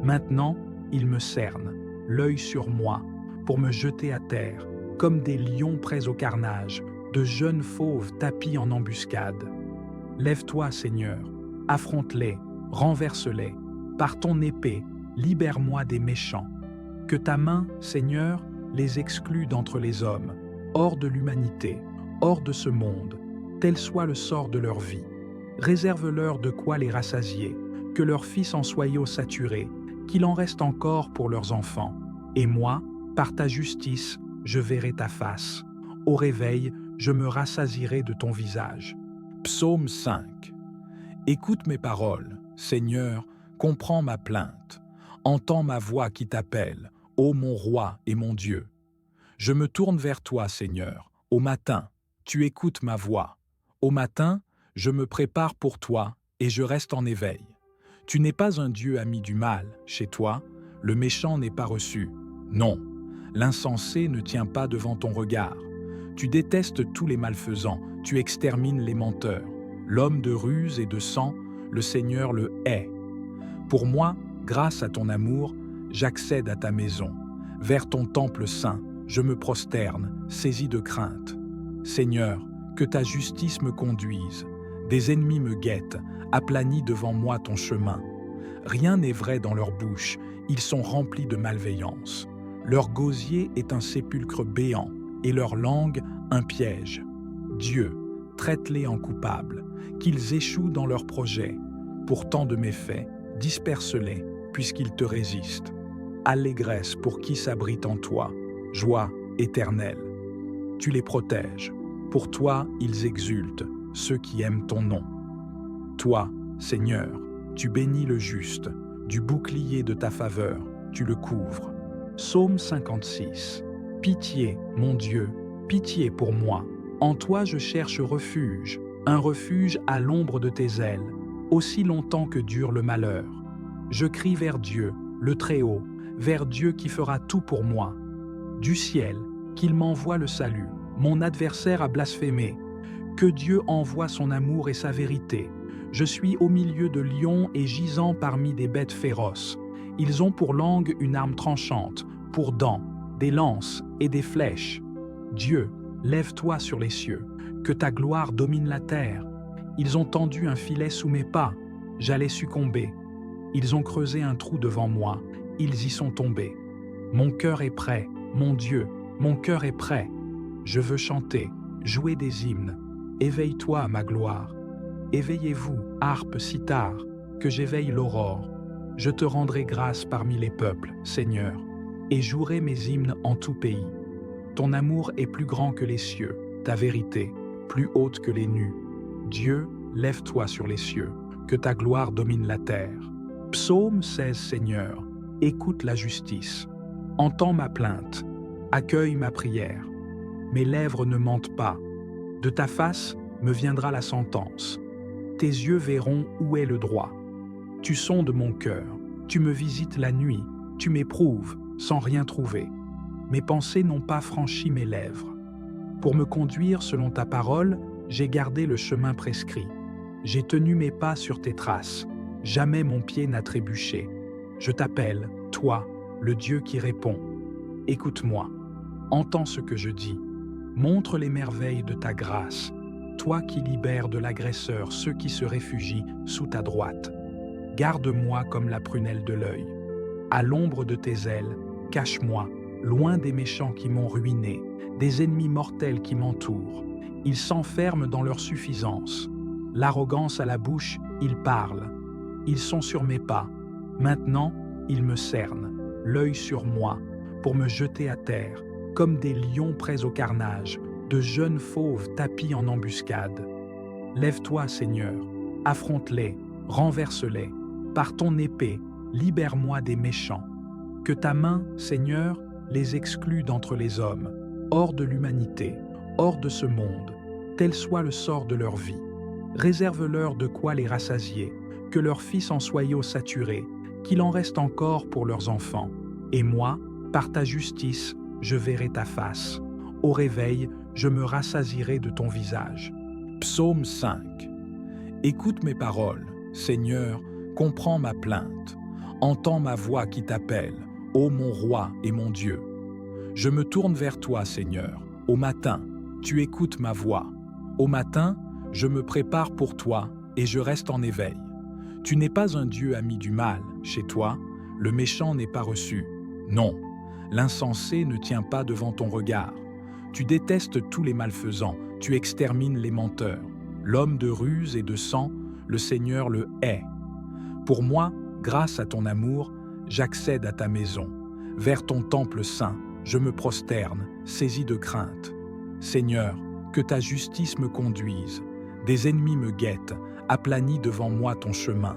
Maintenant, ils me cernent, l'œil sur moi, pour me jeter à terre, comme des lions prêts au carnage, de jeunes fauves tapis en embuscade. Lève-toi, Seigneur, affronte-les, renverse-les, par ton épée, libère-moi des méchants. Que ta main, Seigneur, les exclue d'entre les hommes, hors de l'humanité, hors de ce monde, tel soit le sort de leur vie. Réserve-leur de quoi les rassasier, que leurs fils en soient saturés, qu'il en reste encore pour leurs enfants. Et moi, par ta justice, je verrai ta face. Au réveil, je me rassasierai de ton visage. Psaume 5. Écoute mes paroles, Seigneur, comprends ma plainte. Entends ma voix qui t'appelle, ô mon roi et mon Dieu. Je me tourne vers toi, Seigneur. Au matin, tu écoutes ma voix. Au matin, je me prépare pour toi et je reste en éveil. Tu n'es pas un Dieu ami du mal. Chez toi, le méchant n'est pas reçu. Non, l'insensé ne tient pas devant ton regard. Tu détestes tous les malfaisants, tu extermines les menteurs. L'homme de ruse et de sang, le Seigneur le hait. Pour moi, grâce à ton amour, j'accède à ta maison. Vers ton temple saint, je me prosterne, saisi de crainte. Seigneur, que ta justice me conduise. Des ennemis me guettent, aplanis devant moi ton chemin. Rien n'est vrai dans leur bouche, ils sont remplis de malveillance. Leur gosier est un sépulcre béant, et leur langue un piège. Dieu, traite-les en coupables, qu'ils échouent dans leurs projets. Pour tant de méfaits, disperse-les, puisqu'ils te résistent. Allégresse pour qui s'abrite en toi, joie éternelle. Tu les protèges. Pour toi, ils exultent, ceux qui aiment ton nom. Toi, Seigneur, tu bénis le juste, du bouclier de ta faveur, tu le couvres. Psaume 56. Pitié, mon Dieu, pitié pour moi. En toi je cherche refuge, un refuge à l'ombre de tes ailes, aussi longtemps que dure le malheur. Je crie vers Dieu, le Très-Haut, vers Dieu qui fera tout pour moi. Du ciel, qu'il m'envoie le salut. Mon adversaire a blasphémé. Que Dieu envoie son amour et sa vérité. Je suis au milieu de lions et gisant parmi des bêtes féroces. Ils ont pour langue une arme tranchante, pour dents, des lances et des flèches. Dieu, lève-toi sur les cieux, que ta gloire domine la terre. Ils ont tendu un filet sous mes pas, j'allais succomber. Ils ont creusé un trou devant moi, ils y sont tombés. Mon cœur est prêt, mon Dieu, mon cœur est prêt. Je veux chanter, jouer des hymnes. Éveille-toi, ma gloire. Éveillez-vous, harpe, cithare, que j'éveille l'aurore. Je te rendrai grâce parmi les peuples, Seigneur, et jouerai mes hymnes en tout pays. Ton amour est plus grand que les cieux, ta vérité, plus haute que les nues. Dieu, lève-toi sur les cieux, que ta gloire domine la terre. Psaume 16, Seigneur, écoute la justice. Entends ma plainte, accueille ma prière. Mes lèvres ne mentent pas. De ta face me viendra la sentence. Tes yeux verront où est le droit. Tu sondes mon cœur, tu me visites la nuit, tu m'éprouves sans rien trouver. Mes pensées n'ont pas franchi mes lèvres. Pour me conduire selon ta parole, j'ai gardé le chemin prescrit. J'ai tenu mes pas sur tes traces. Jamais mon pied n'a trébuché. Je t'appelle, toi, le Dieu qui répond. Écoute-moi, entends ce que je dis. Montre les merveilles de ta grâce, toi qui libères de l'agresseur ceux qui se réfugient sous ta droite. Garde-moi comme la prunelle de l'œil. À l'ombre de tes ailes, cache-moi, loin des méchants qui m'ont ruiné, des ennemis mortels qui m'entourent. Ils s'enferment dans leur suffisance. L'arrogance à la bouche, ils parlent. Ils sont sur mes pas. Maintenant, ils me cernent, l'œil sur moi, pour me jeter à terre, comme des lions prêts au carnage, de jeunes fauves tapis en embuscade. Lève-toi, Seigneur, affronte-les, renverse-les. Par ton épée, libère-moi des méchants. Que ta main, Seigneur, les exclue d'entre les hommes, hors de l'humanité, hors de ce monde, tel soit le sort de leur vie. Réserve-leur de quoi les rassasier, que leurs fils en soient saturés, qu'il en reste encore pour leurs enfants. Et moi, par ta justice, je verrai ta face. Au réveil, je me rassasierai de ton visage. Psaume 5. Écoute mes paroles, Seigneur, comprends ma plainte. Entends ma voix qui t'appelle, ô mon roi et mon Dieu. Je me tourne vers toi, Seigneur. Au matin, tu écoutes ma voix. Au matin, je me prépare pour toi et je reste en éveil. Tu n'es pas un Dieu ami du mal. Chez toi, le méchant n'est pas reçu. Non, l'insensé ne tient pas devant ton regard. Tu détestes tous les malfaisants, tu extermines les menteurs. L'homme de ruse et de sang, le Seigneur le hait. Pour moi, grâce à ton amour, j'accède à ta maison. Vers ton temple saint, je me prosterne, saisi de crainte. Seigneur, que ta justice me conduise. Des ennemis me guettent, aplanis devant moi ton chemin.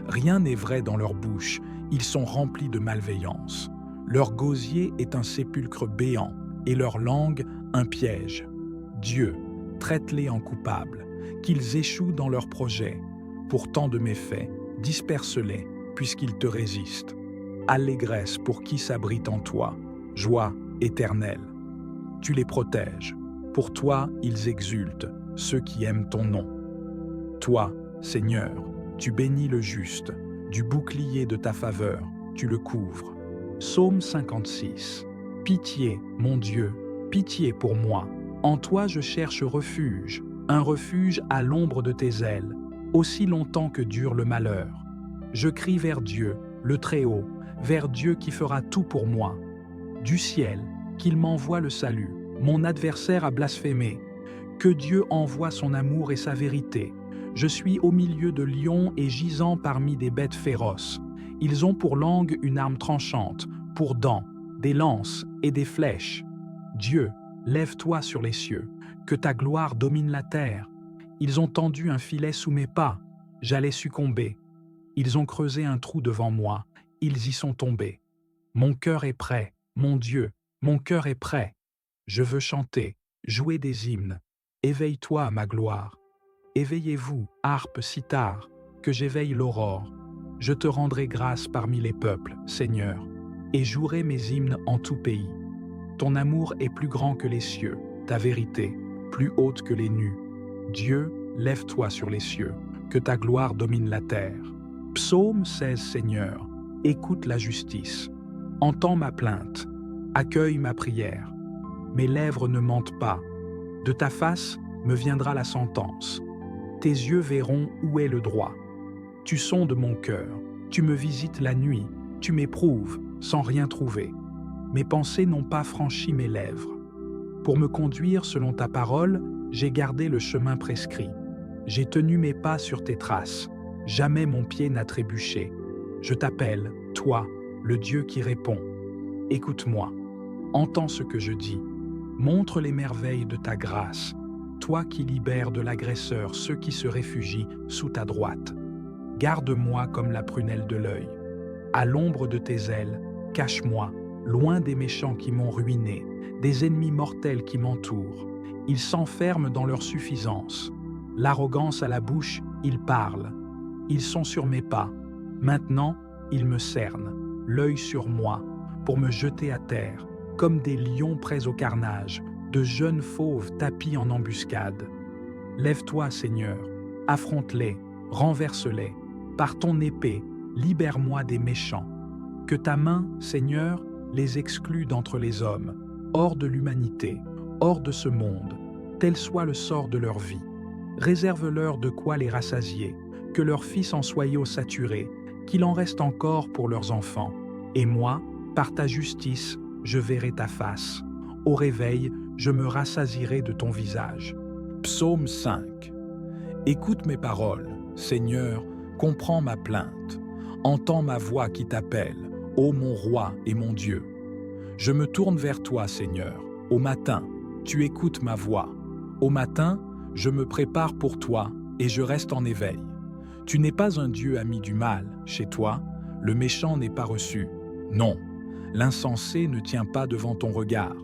Rien n'est vrai dans leur bouche, ils sont remplis de malveillance. Leur gosier est un sépulcre béant, et leur langue un piège. Dieu, traite-les en coupables, qu'ils échouent dans leurs projets. Pour tant de méfaits, disperse-les, puisqu'ils te résistent. Allégresse pour qui s'abrite en toi, joie éternelle. Tu les protèges. Pour toi, ils exultent, ceux qui aiment ton nom. Toi, Seigneur, tu bénis le juste, du bouclier de ta faveur, tu le couvres. Psaume 56. Pitié, mon Dieu, pitié pour moi. En toi je cherche refuge, un refuge à l'ombre de tes ailes, aussi longtemps que dure le malheur. Je crie vers Dieu, le Très-Haut, vers Dieu qui fera tout pour moi. Du ciel, qu'il m'envoie le salut. Mon adversaire a blasphémé. Que Dieu envoie son amour et sa vérité. Je suis au milieu de lions et gisant parmi des bêtes féroces. Ils ont pour langue une arme tranchante, pour dents, des lances et des flèches. Dieu, lève-toi sur les cieux, que ta gloire domine la terre. Ils ont tendu un filet sous mes pas, j'allais succomber. Ils ont creusé un trou devant moi, ils y sont tombés. Mon cœur est prêt, mon Dieu, mon cœur est prêt. Je veux chanter, jouer des hymnes. Éveille-toi, ma gloire. Éveillez-vous, harpe, cithare, que j'éveille l'aurore. Je te rendrai grâce parmi les peuples, Seigneur, et jouerai mes hymnes en tout pays. Ton amour est plus grand que les cieux, ta vérité, plus haute que les nues. Dieu, lève-toi sur les cieux, que ta gloire domine la terre. Psaume 16, Seigneur, écoute la justice. Entends ma plainte, accueille ma prière. Mes lèvres ne mentent pas. De ta face me viendra la sentence. Tes yeux verront où est le droit. Tu sondes mon cœur, tu me visites la nuit, tu m'éprouves sans rien trouver. Mes pensées n'ont pas franchi mes lèvres. Pour me conduire selon ta parole, j'ai gardé le chemin prescrit. J'ai tenu mes pas sur tes traces. Jamais mon pied n'a trébuché. Je t'appelle, toi, le Dieu qui répond. Écoute-moi, entends ce que je dis. Montre les merveilles de ta grâce, toi qui libères de l'agresseur ceux qui se réfugient sous ta droite. Garde-moi comme la prunelle de l'œil. À l'ombre de tes ailes, cache-moi, loin des méchants qui m'ont ruiné, des ennemis mortels qui m'entourent. Ils s'enferment dans leur suffisance. L'arrogance à la bouche, ils parlent. Ils sont sur mes pas. Maintenant, ils me cernent, l'œil sur moi, pour me jeter à terre, comme des lions prêts au carnage, de jeunes fauves tapis en embuscade. Lève-toi, Seigneur, affronte-les, renverse-les. Par ton épée, libère-moi des méchants. Que ta main, Seigneur, les exclue d'entre les hommes, hors de l'humanité, hors de ce monde, tel soit le sort de leur vie. Réserve-leur de quoi les rassasier, que leurs fils en soient saturés, qu'il en reste encore pour leurs enfants. Et moi, par ta justice, je verrai ta face. Au réveil, je me rassasierai de ton visage. Psaume 5. Écoute mes paroles, Seigneur, comprends ma plainte. Entends ma voix qui t'appelle, ô mon roi et mon Dieu. Je me tourne vers toi, Seigneur. Au matin, tu écoutes ma voix. Au matin, je me prépare pour toi et je reste en éveil. Tu n'es pas un Dieu ami du mal. Chez toi, le méchant n'est pas reçu. Non, l'insensé ne tient pas devant ton regard.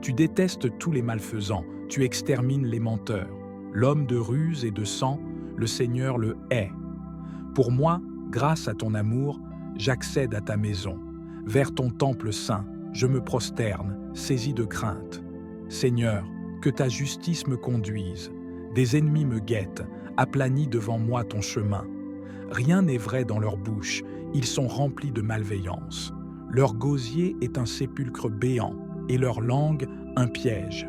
Tu détestes tous les malfaisants, tu extermines les menteurs. L'homme de ruse et de sang, le Seigneur le hait. Pour moi, grâce à ton amour, j'accède à ta maison. Vers ton temple saint, je me prosterne, saisi de crainte. Seigneur, que ta justice me conduise. Des ennemis me guettent, aplanis devant moi ton chemin. Rien n'est vrai dans leur bouche, ils sont remplis de malveillance. Leur gosier est un sépulcre béant, et leur langue un piège.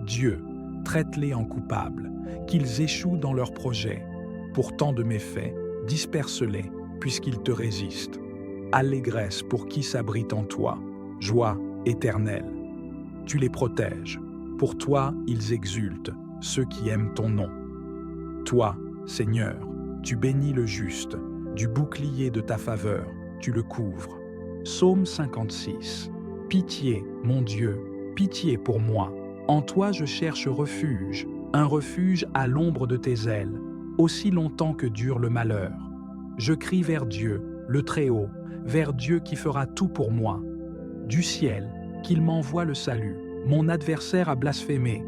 Dieu, traite-les en coupables, qu'ils échouent dans leurs projets. Pour tant de méfaits, disperse-les, puisqu'ils te résistent. Allégresse pour qui s'abrite en toi, joie éternelle. Tu les protèges. Pour toi, ils exultent, ceux qui aiment ton nom. Toi, Seigneur, tu bénis le juste, du bouclier de ta faveur, tu le couvres. Psaume 56. Pitié, mon Dieu, pitié pour moi. En toi je cherche refuge, un refuge à l'ombre de tes ailes, aussi longtemps que dure le malheur. Je crie vers Dieu, le Très-Haut, vers Dieu qui fera tout pour moi. Du ciel, qu'il m'envoie le salut. Mon adversaire a blasphémé.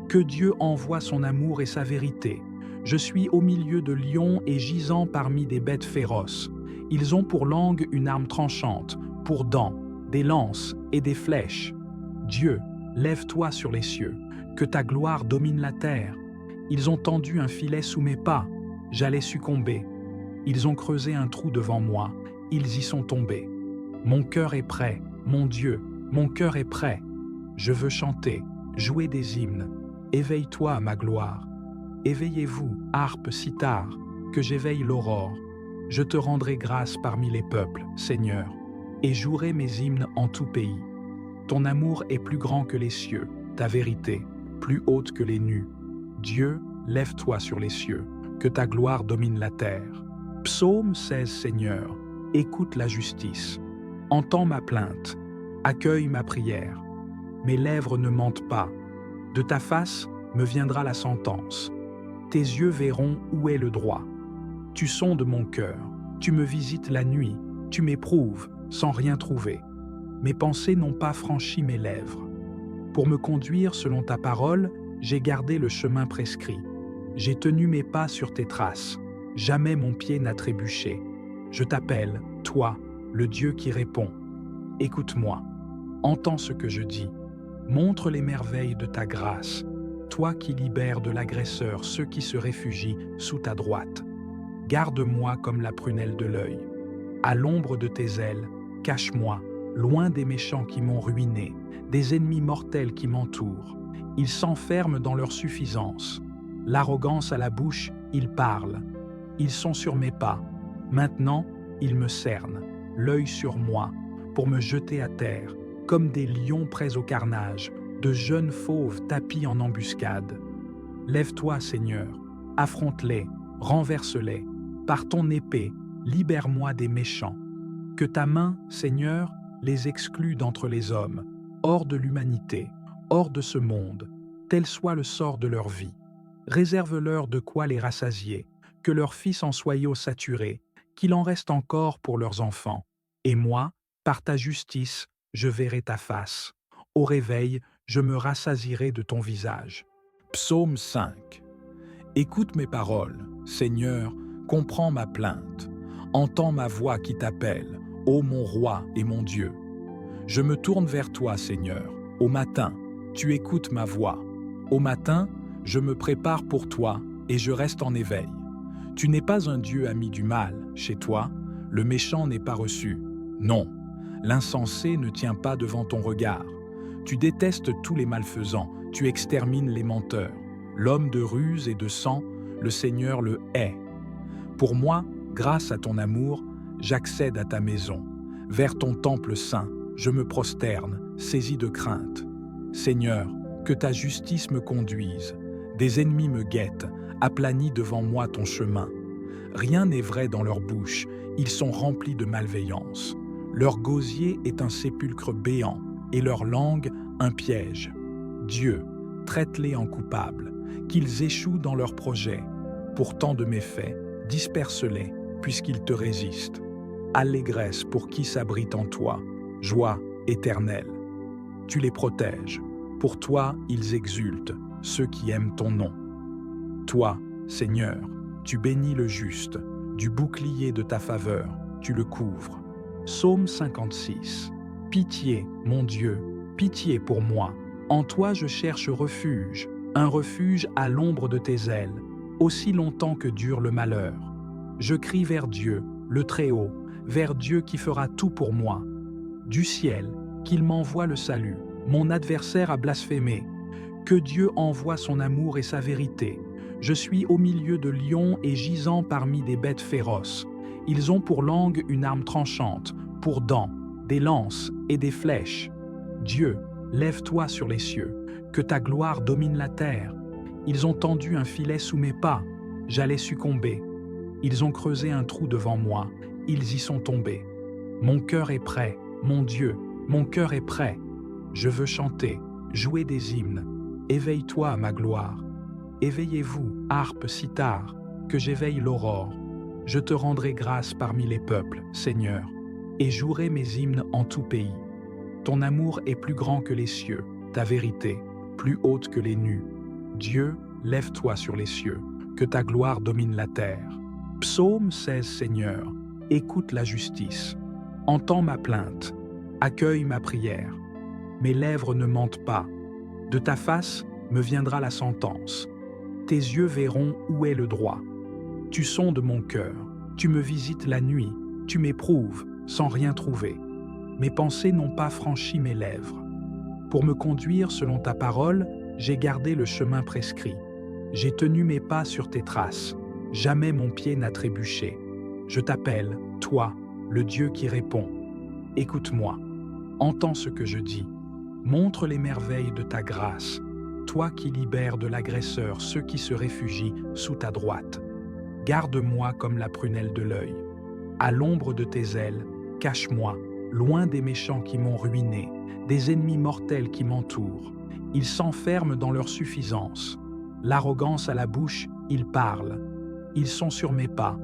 Que Dieu envoie son amour et sa vérité. Je suis au milieu de lions et gisant parmi des bêtes féroces. Ils ont pour langue une arme tranchante, pour dents, des lances et des flèches. Dieu, lève-toi sur les cieux, que ta gloire domine la terre. Ils ont tendu un filet sous mes pas, j'allais succomber. Ils ont creusé un trou devant moi, ils y sont tombés. Mon cœur est prêt, mon Dieu, mon cœur est prêt. Je veux chanter, jouer des hymnes. Éveille-toi, ma gloire. Éveillez-vous, harpe, cithare, que j'éveille l'aurore. Je te rendrai grâce parmi les peuples, Seigneur, et jouerai mes hymnes en tout pays. Ton amour est plus grand que les cieux, ta vérité, plus haute que les nues. Dieu, lève-toi sur les cieux, que ta gloire domine la terre. Psaume 16, Seigneur, écoute la justice. Entends ma plainte, accueille ma prière. Mes lèvres ne mentent pas. De ta face me viendra la sentence. Tes yeux verront où est le droit. Tu sondes mon cœur, tu me visites la nuit, tu m'éprouves sans rien trouver. Mes pensées n'ont pas franchi mes lèvres. Pour me conduire selon ta parole, j'ai gardé le chemin prescrit. J'ai tenu mes pas sur tes traces. Jamais mon pied n'a trébuché. Je t'appelle, toi, le Dieu qui répond. Écoute-moi, entends ce que je dis. Montre les merveilles de ta grâce, toi qui libères de l'agresseur ceux qui se réfugient sous ta droite. Garde-moi comme la prunelle de l'œil. À l'ombre de tes ailes, cache-moi, loin des méchants qui m'ont ruiné, des ennemis mortels qui m'entourent. Ils s'enferment dans leur suffisance. L'arrogance à la bouche, ils parlent. Ils sont sur mes pas. Maintenant, ils me cernent, l'œil sur moi, pour me jeter à terre, comme des lions prêts au carnage, de jeunes fauves tapis en embuscade. Lève-toi, Seigneur, affronte-les, renverse-les. Par ton épée, libère-moi des méchants. Que ta main, Seigneur, les exclue d'entre les hommes, hors de l'humanité, hors de ce monde, tel soit le sort de leur vie. Réserve-leur de quoi les rassasier, que leurs fils en soient saturés, qu'il en reste encore pour leurs enfants. Et moi, par ta justice, je verrai ta face. Au réveil, je me rassasierai de ton visage. Psaume 5. Écoute mes paroles, Seigneur, comprends ma plainte. Entends ma voix qui t'appelle, ô mon roi et mon Dieu. Je me tourne vers toi, Seigneur. Au matin, tu écoutes ma voix. Au matin, je me prépare pour toi et je reste en éveil. Tu n'es pas un Dieu ami du mal. Chez toi, le méchant n'est pas reçu. Non, l'insensé ne tient pas devant ton regard. Tu détestes tous les malfaisants, tu extermines les menteurs. L'homme de ruse et de sang, le Seigneur le hait. Pour moi, grâce à ton amour, j'accède à ta maison. Vers ton temple saint, je me prosterne, saisi de crainte. Seigneur, que ta justice me conduise. Des ennemis me guettent, aplanis devant moi ton chemin. Rien n'est vrai dans leur bouche, ils sont remplis de malveillance. Leur gosier est un sépulcre béant, et leur langue un piège. Dieu, traite-les en coupables, qu'ils échouent dans leurs projets. Pour tant de méfaits, disperse-les, puisqu'ils te résistent. Allégresse pour qui s'abrite en toi, joie éternelle. Tu les protèges. Pour toi, ils exultent, ceux qui aiment ton nom. Toi, Seigneur, tu bénis le juste, du bouclier de ta faveur, tu le couvres. Psaume 56. Pitié, mon Dieu, pitié pour moi. En toi je cherche refuge, un refuge à l'ombre de tes ailes, aussi longtemps que dure le malheur. Je crie vers Dieu, le Très-Haut, vers Dieu qui fera tout pour moi. Du ciel, qu'il m'envoie le salut. Mon adversaire a blasphémé. Que Dieu envoie son amour et sa vérité. Je suis au milieu de lions et gisant parmi des bêtes féroces. Ils ont pour langue une arme tranchante, pour dents, des lances et des flèches. Dieu, lève-toi sur les cieux, que ta gloire domine la terre. Ils ont tendu un filet sous mes pas, j'allais succomber. Ils ont creusé un trou devant moi, ils y sont tombés. Mon cœur est prêt, mon Dieu, mon cœur est prêt. Je veux chanter, jouer des hymnes. Éveille-toi, ma gloire. Éveillez-vous, harpe, cithare, que j'éveille l'aurore. Je te rendrai grâce parmi les peuples, Seigneur, et jouerai mes hymnes en tout pays. Ton amour est plus grand que les cieux, ta vérité, plus haute que les nues. Dieu, lève-toi sur les cieux, que ta gloire domine la terre. Psaume 16, Seigneur, écoute la justice. Entends ma plainte, accueille ma prière. Mes lèvres ne mentent pas. De ta face me viendra la sentence. Tes yeux verront où est le droit. Tu sondes mon cœur, tu me visites la nuit, tu m'éprouves sans rien trouver. Mes pensées n'ont pas franchi mes lèvres. Pour me conduire selon ta parole, j'ai gardé le chemin prescrit. J'ai tenu mes pas sur tes traces. Jamais mon pied n'a trébuché. Je t'appelle, toi, le Dieu qui répond. Écoute-moi, entends ce que je dis. Montre les merveilles de ta grâce, toi qui libères de l'agresseur ceux qui se réfugient sous ta droite. Garde-moi comme la prunelle de l'œil. À l'ombre de tes ailes, cache-moi, loin des méchants qui m'ont ruiné, des ennemis mortels qui m'entourent. Ils s'enferment dans leur suffisance. L'arrogance à la bouche, ils parlent. Ils sont sur mes pas.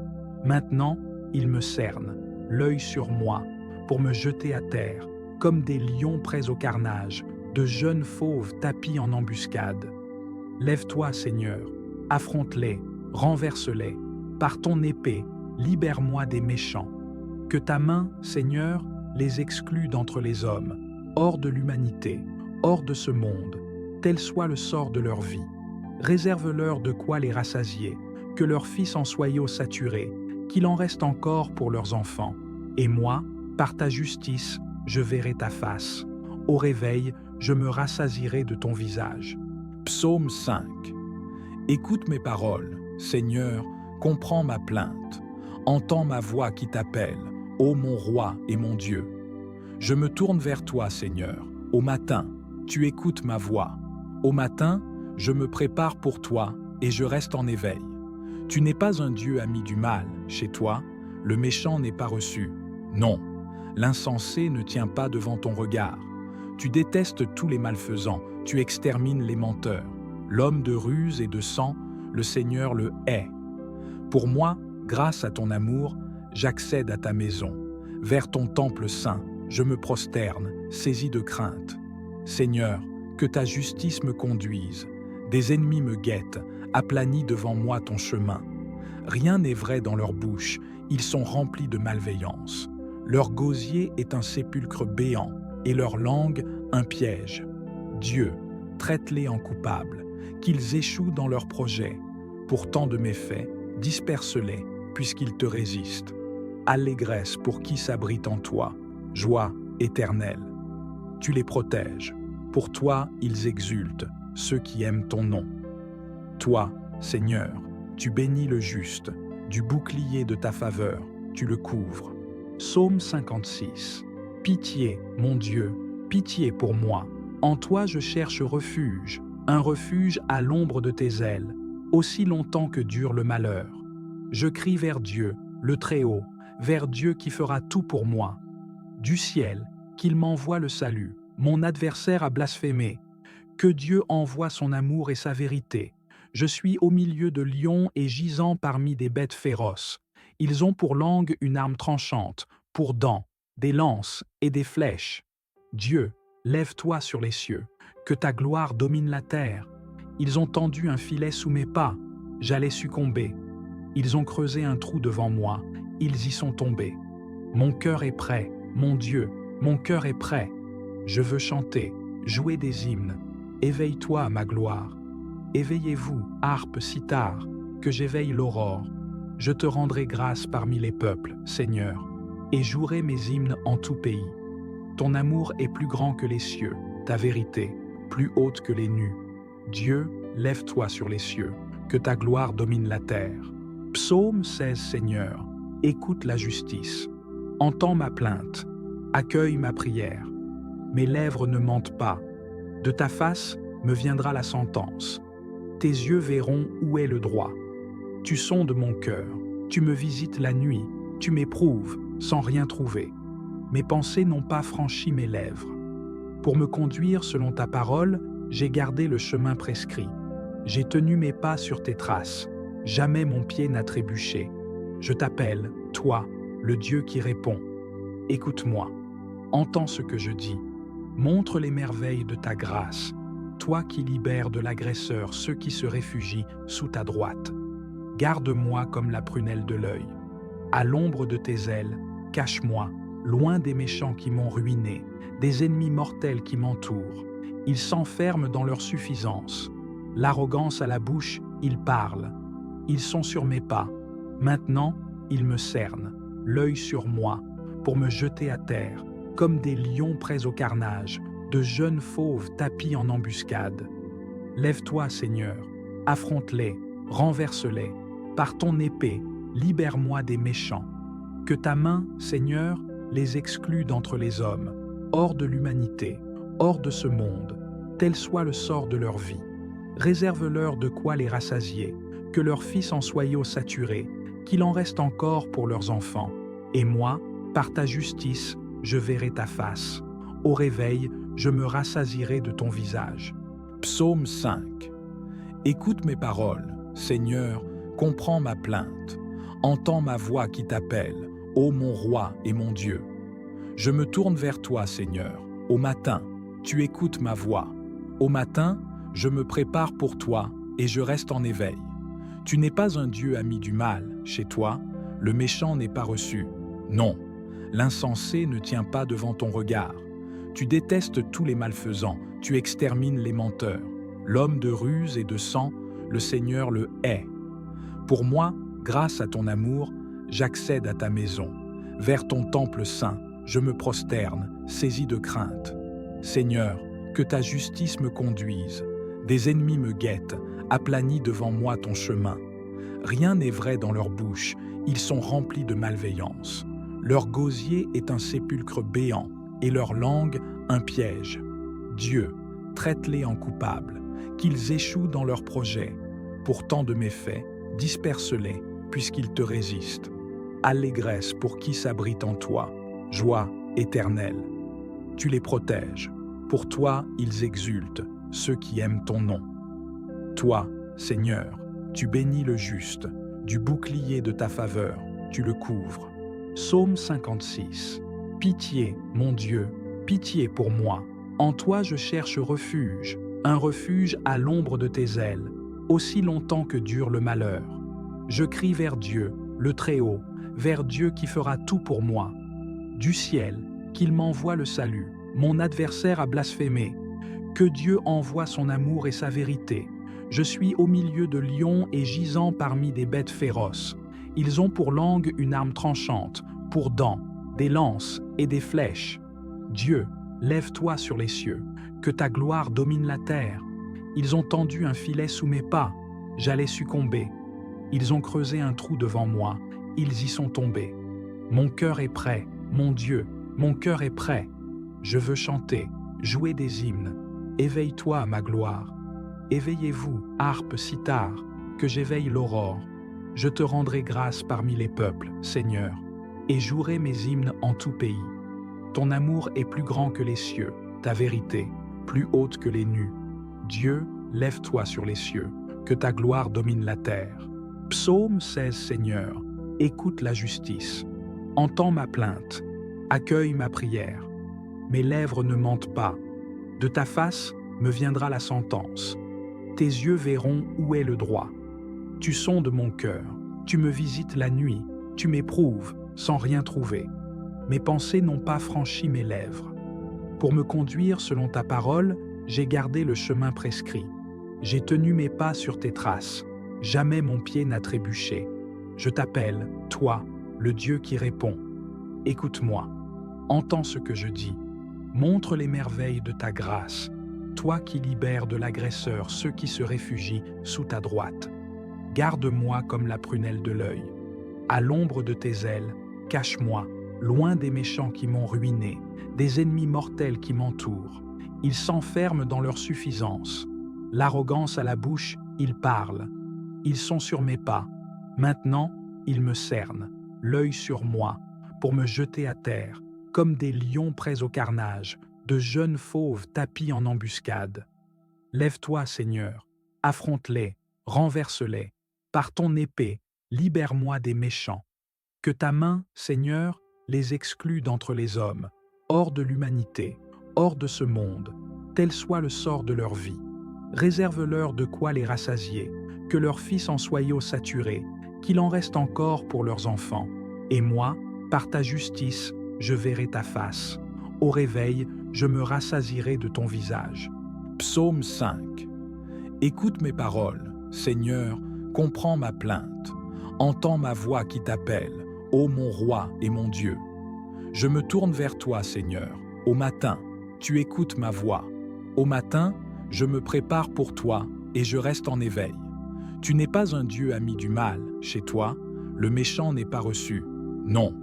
Maintenant, ils me cernent, l'œil sur moi, pour me jeter à terre, comme des lions prêts au carnage, de jeunes fauves tapis en embuscade. Lève-toi, Seigneur, affronte-les, renverse-les. Par ton épée, libère-moi des méchants. Que ta main, Seigneur, les exclue d'entre les hommes, hors de l'humanité, hors de ce monde, tel soit le sort de leur vie. Réserve-leur de quoi les rassasier, que leurs fils en soient saturés, qu'il en reste encore pour leurs enfants. Et moi, par ta justice, je verrai ta face. Au réveil, je me rassasierai de ton visage. Psaume 5. Écoute mes paroles, Seigneur, comprends ma plainte. Entends ma voix qui t'appelle, ô mon roi et mon Dieu. Je me tourne vers toi, Seigneur. Au matin, tu écoutes ma voix. Au matin, je me prépare pour toi et je reste en éveil. Tu n'es pas un Dieu ami du mal. Chez toi, le méchant n'est pas reçu. Non, l'insensé ne tient pas devant ton regard. Tu détestes tous les malfaisants, tu extermines les menteurs. L'homme de ruse et de sang, le Seigneur le hait. Pour moi, grâce à ton amour, j'accède à ta maison. Vers ton temple saint, je me prosterne, saisi de crainte. Seigneur, que ta justice me conduise. Des ennemis me guettent, aplanis devant moi ton chemin. Rien n'est vrai dans leur bouche, ils sont remplis de malveillance. Leur gosier est un sépulcre béant, et leur langue un piège. Dieu, traite-les en coupables, qu'ils échouent dans leurs projets. Pour tant de méfaits, disperse-les, puisqu'ils te résistent. Allégresse pour qui s'abrite en toi, joie éternelle. Tu les protèges. Pour toi, ils exultent, ceux qui aiment ton nom. Toi, Seigneur, tu bénis le juste, du bouclier de ta faveur, tu le couvres. Psaume 56. Pitié, mon Dieu, pitié pour moi. En toi je cherche refuge, un refuge à l'ombre de tes ailes, aussi longtemps que dure le malheur. Je crie vers Dieu, le Très-Haut, vers Dieu qui fera tout pour moi. Du ciel, qu'il m'envoie le salut. Mon adversaire a blasphémé. Que Dieu envoie son amour et sa vérité. Je suis au milieu de lions et gisant parmi des bêtes féroces. Ils ont pour langue une arme tranchante, pour dents, des lances et des flèches. Dieu, lève-toi sur les cieux, que ta gloire domine la terre. Ils ont tendu un filet sous mes pas, j'allais succomber. Ils ont creusé un trou devant moi, ils y sont tombés. Mon cœur est prêt, mon Dieu, mon cœur est prêt. Je veux chanter, jouer des hymnes. Éveille-toi, ma gloire. Éveillez-vous, harpe, cithare, que j'éveille l'aurore. Je te rendrai grâce parmi les peuples, Seigneur, et jouerai mes hymnes en tout pays. Ton amour est plus grand que les cieux, ta vérité, plus haute que les nues. Dieu, lève-toi sur les cieux, que ta gloire domine la terre. Psaume 16, Seigneur, écoute la justice. Entends ma plainte, accueille ma prière. Mes lèvres ne mentent pas. De ta face me viendra la sentence. Tes yeux verront où est le droit. Tu sondes mon cœur, tu me visites la nuit, tu m'éprouves sans rien trouver. Mes pensées n'ont pas franchi mes lèvres. Pour me conduire selon ta parole, j'ai gardé le chemin prescrit. J'ai tenu mes pas sur tes traces. Jamais mon pied n'a trébuché. Je t'appelle, toi, le Dieu qui répond. Écoute-moi, entends ce que je dis. Montre les merveilles de ta grâce, toi qui libères de l'agresseur ceux qui se réfugient sous ta droite. Garde-moi comme la prunelle de l'œil. À l'ombre de tes ailes, cache-moi, loin des méchants qui m'ont ruiné, des ennemis mortels qui m'entourent. Ils s'enferment dans leur suffisance. L'arrogance à la bouche, ils parlent. Ils sont sur mes pas. Maintenant, ils me cernent, l'œil sur moi, pour me jeter à terre, comme des lions prêts au carnage, de jeunes fauves tapis en embuscade. Lève-toi, Seigneur, affronte-les, renverse-les. Par ton épée, libère-moi des méchants. Que ta main, Seigneur, les exclue d'entre les hommes, hors de l'humanité, hors de ce monde, tel soit le sort de leur vie. Réserve-leur de quoi les rassasier, que leurs fils en soient saturés, qu'il en reste encore pour leurs enfants. Et moi, par ta justice, je verrai ta face. Au réveil, je me rassasierai de ton visage. Psaume 5. Écoute mes paroles, Seigneur, comprends ma plainte. Entends ma voix qui t'appelle, ô mon roi et mon Dieu. Je me tourne vers toi, Seigneur. Au matin, tu écoutes ma voix. Au matin, je me prépare pour toi et je reste en éveil. Tu n'es pas un Dieu ami du mal. Chez toi, le méchant n'est pas reçu. Non, l'insensé ne tient pas devant ton regard. Tu détestes tous les malfaisants, tu extermines les menteurs. L'homme de ruse et de sang, le Seigneur le hait. Pour moi, grâce à ton amour, j'accède à ta maison. Vers ton temple saint, je me prosterne, saisi de crainte. Seigneur, que ta justice me conduise. Des ennemis me guettent, aplanis devant moi ton chemin. Rien n'est vrai dans leur bouche, ils sont remplis de malveillance. Leur gosier est un sépulcre béant, et leur langue un piège. Dieu, traite-les en coupables, qu'ils échouent dans leurs projets. Pour tant de méfaits, disperse-les, puisqu'ils te résistent. Allégresse pour qui s'abrite en toi, joie éternelle. Tu les protèges. Pour toi, ils exultent, ceux qui aiment ton nom. Toi, Seigneur, tu bénis le juste, du bouclier de ta faveur, tu le couvres. Psaume 56. Pitié, mon Dieu, pitié pour moi. En toi je cherche refuge, un refuge à l'ombre de tes ailes, aussi longtemps que dure le malheur. Je crie vers Dieu, le Très-Haut, vers Dieu qui fera tout pour moi. Du ciel, qu'il m'envoie le salut. Mon adversaire a blasphémé. Que Dieu envoie son amour et sa vérité. Je suis au milieu de lions et gisant parmi des bêtes féroces. Ils ont pour langue une arme tranchante, pour dents, des lances et des flèches. Dieu, lève-toi sur les cieux, que ta gloire domine la terre. Ils ont tendu un filet sous mes pas, j'allais succomber. Ils ont creusé un trou devant moi, ils y sont tombés. Mon cœur est prêt, mon Dieu, mon cœur est prêt. Je veux chanter, jouer des hymnes. Éveille-toi, ma gloire. Éveillez-vous, harpe, cithare, que j'éveille l'aurore. Je te rendrai grâce parmi les peuples, Seigneur, et jouerai mes hymnes en tout pays. Ton amour est plus grand que les cieux, ta vérité, plus haute que les nues. Dieu, lève-toi sur les cieux, que ta gloire domine la terre. Psaume 16, Seigneur, écoute la justice. Entends ma plainte, accueille ma prière. Mes lèvres ne mentent pas. De ta face me viendra la sentence. Tes yeux verront où est le droit. Tu sondes mon cœur, tu me visites la nuit, tu m'éprouves sans rien trouver. Mes pensées n'ont pas franchi mes lèvres. Pour me conduire selon ta parole, j'ai gardé le chemin prescrit. J'ai tenu mes pas sur tes traces. Jamais mon pied n'a trébuché. Je t'appelle, toi, le Dieu qui répond. Écoute-moi, entends ce que je dis. Montre les merveilles de ta grâce, toi qui libères de l'agresseur ceux qui se réfugient sous ta droite. Garde-moi comme la prunelle de l'œil. À l'ombre de tes ailes, cache-moi, loin des méchants qui m'ont ruiné, des ennemis mortels qui m'entourent. Ils s'enferment dans leur suffisance. L'arrogance à la bouche, ils parlent. Ils sont sur mes pas. Maintenant, ils me cernent, l'œil sur moi, pour me jeter à terre, comme des lions prêts au carnage, de jeunes fauves tapis en embuscade. Lève-toi, Seigneur, affronte-les, renverse-les. Par ton épée, libère-moi des méchants. Que ta main, Seigneur, les exclue d'entre les hommes, hors de l'humanité, hors de ce monde, tel soit le sort de leur vie. Réserve-leur de quoi les rassasier, que leurs fils en soient saturés, qu'il en reste encore pour leurs enfants. Et moi, par ta justice, je verrai ta face. Au réveil, je me rassasierai de ton visage. Psaume 5. Écoute mes paroles, Seigneur, comprends ma plainte. Entends ma voix qui t'appelle, ô mon roi et mon Dieu. Je me tourne vers toi, Seigneur. Au matin, tu écoutes ma voix. Au matin, je me prépare pour toi et je reste en éveil. Tu n'es pas un Dieu ami du mal. Chez toi, le méchant n'est pas reçu. Non,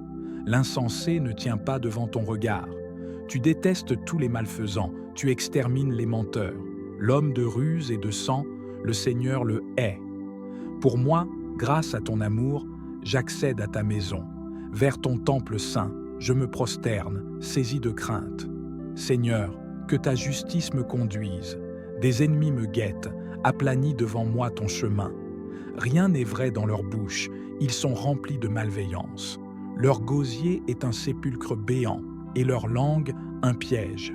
l'insensé ne tient pas devant ton regard. Tu détestes tous les malfaisants, tu extermines les menteurs. L'homme de ruse et de sang, le Seigneur le hait. Pour moi, grâce à ton amour, j'accède à ta maison. Vers ton temple saint, je me prosterne, saisi de crainte. Seigneur, que ta justice me conduise. Des ennemis me guettent, aplanis devant moi ton chemin. Rien n'est vrai dans leur bouche, ils sont remplis de malveillance. Leur gosier est un sépulcre béant, et leur langue un piège.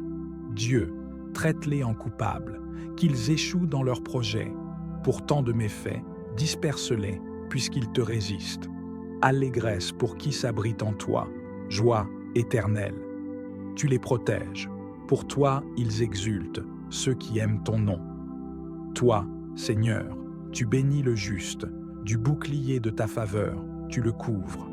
Dieu, traite-les en coupables, qu'ils échouent dans leurs projets. Pour tant de méfaits, disperse-les, puisqu'ils te résistent. Allégresse pour qui s'abrite en toi, joie éternelle. Tu les protèges. Pour toi, ils exultent, ceux qui aiment ton nom. Toi, Seigneur, tu bénis le juste, du bouclier de ta faveur, tu le couvres.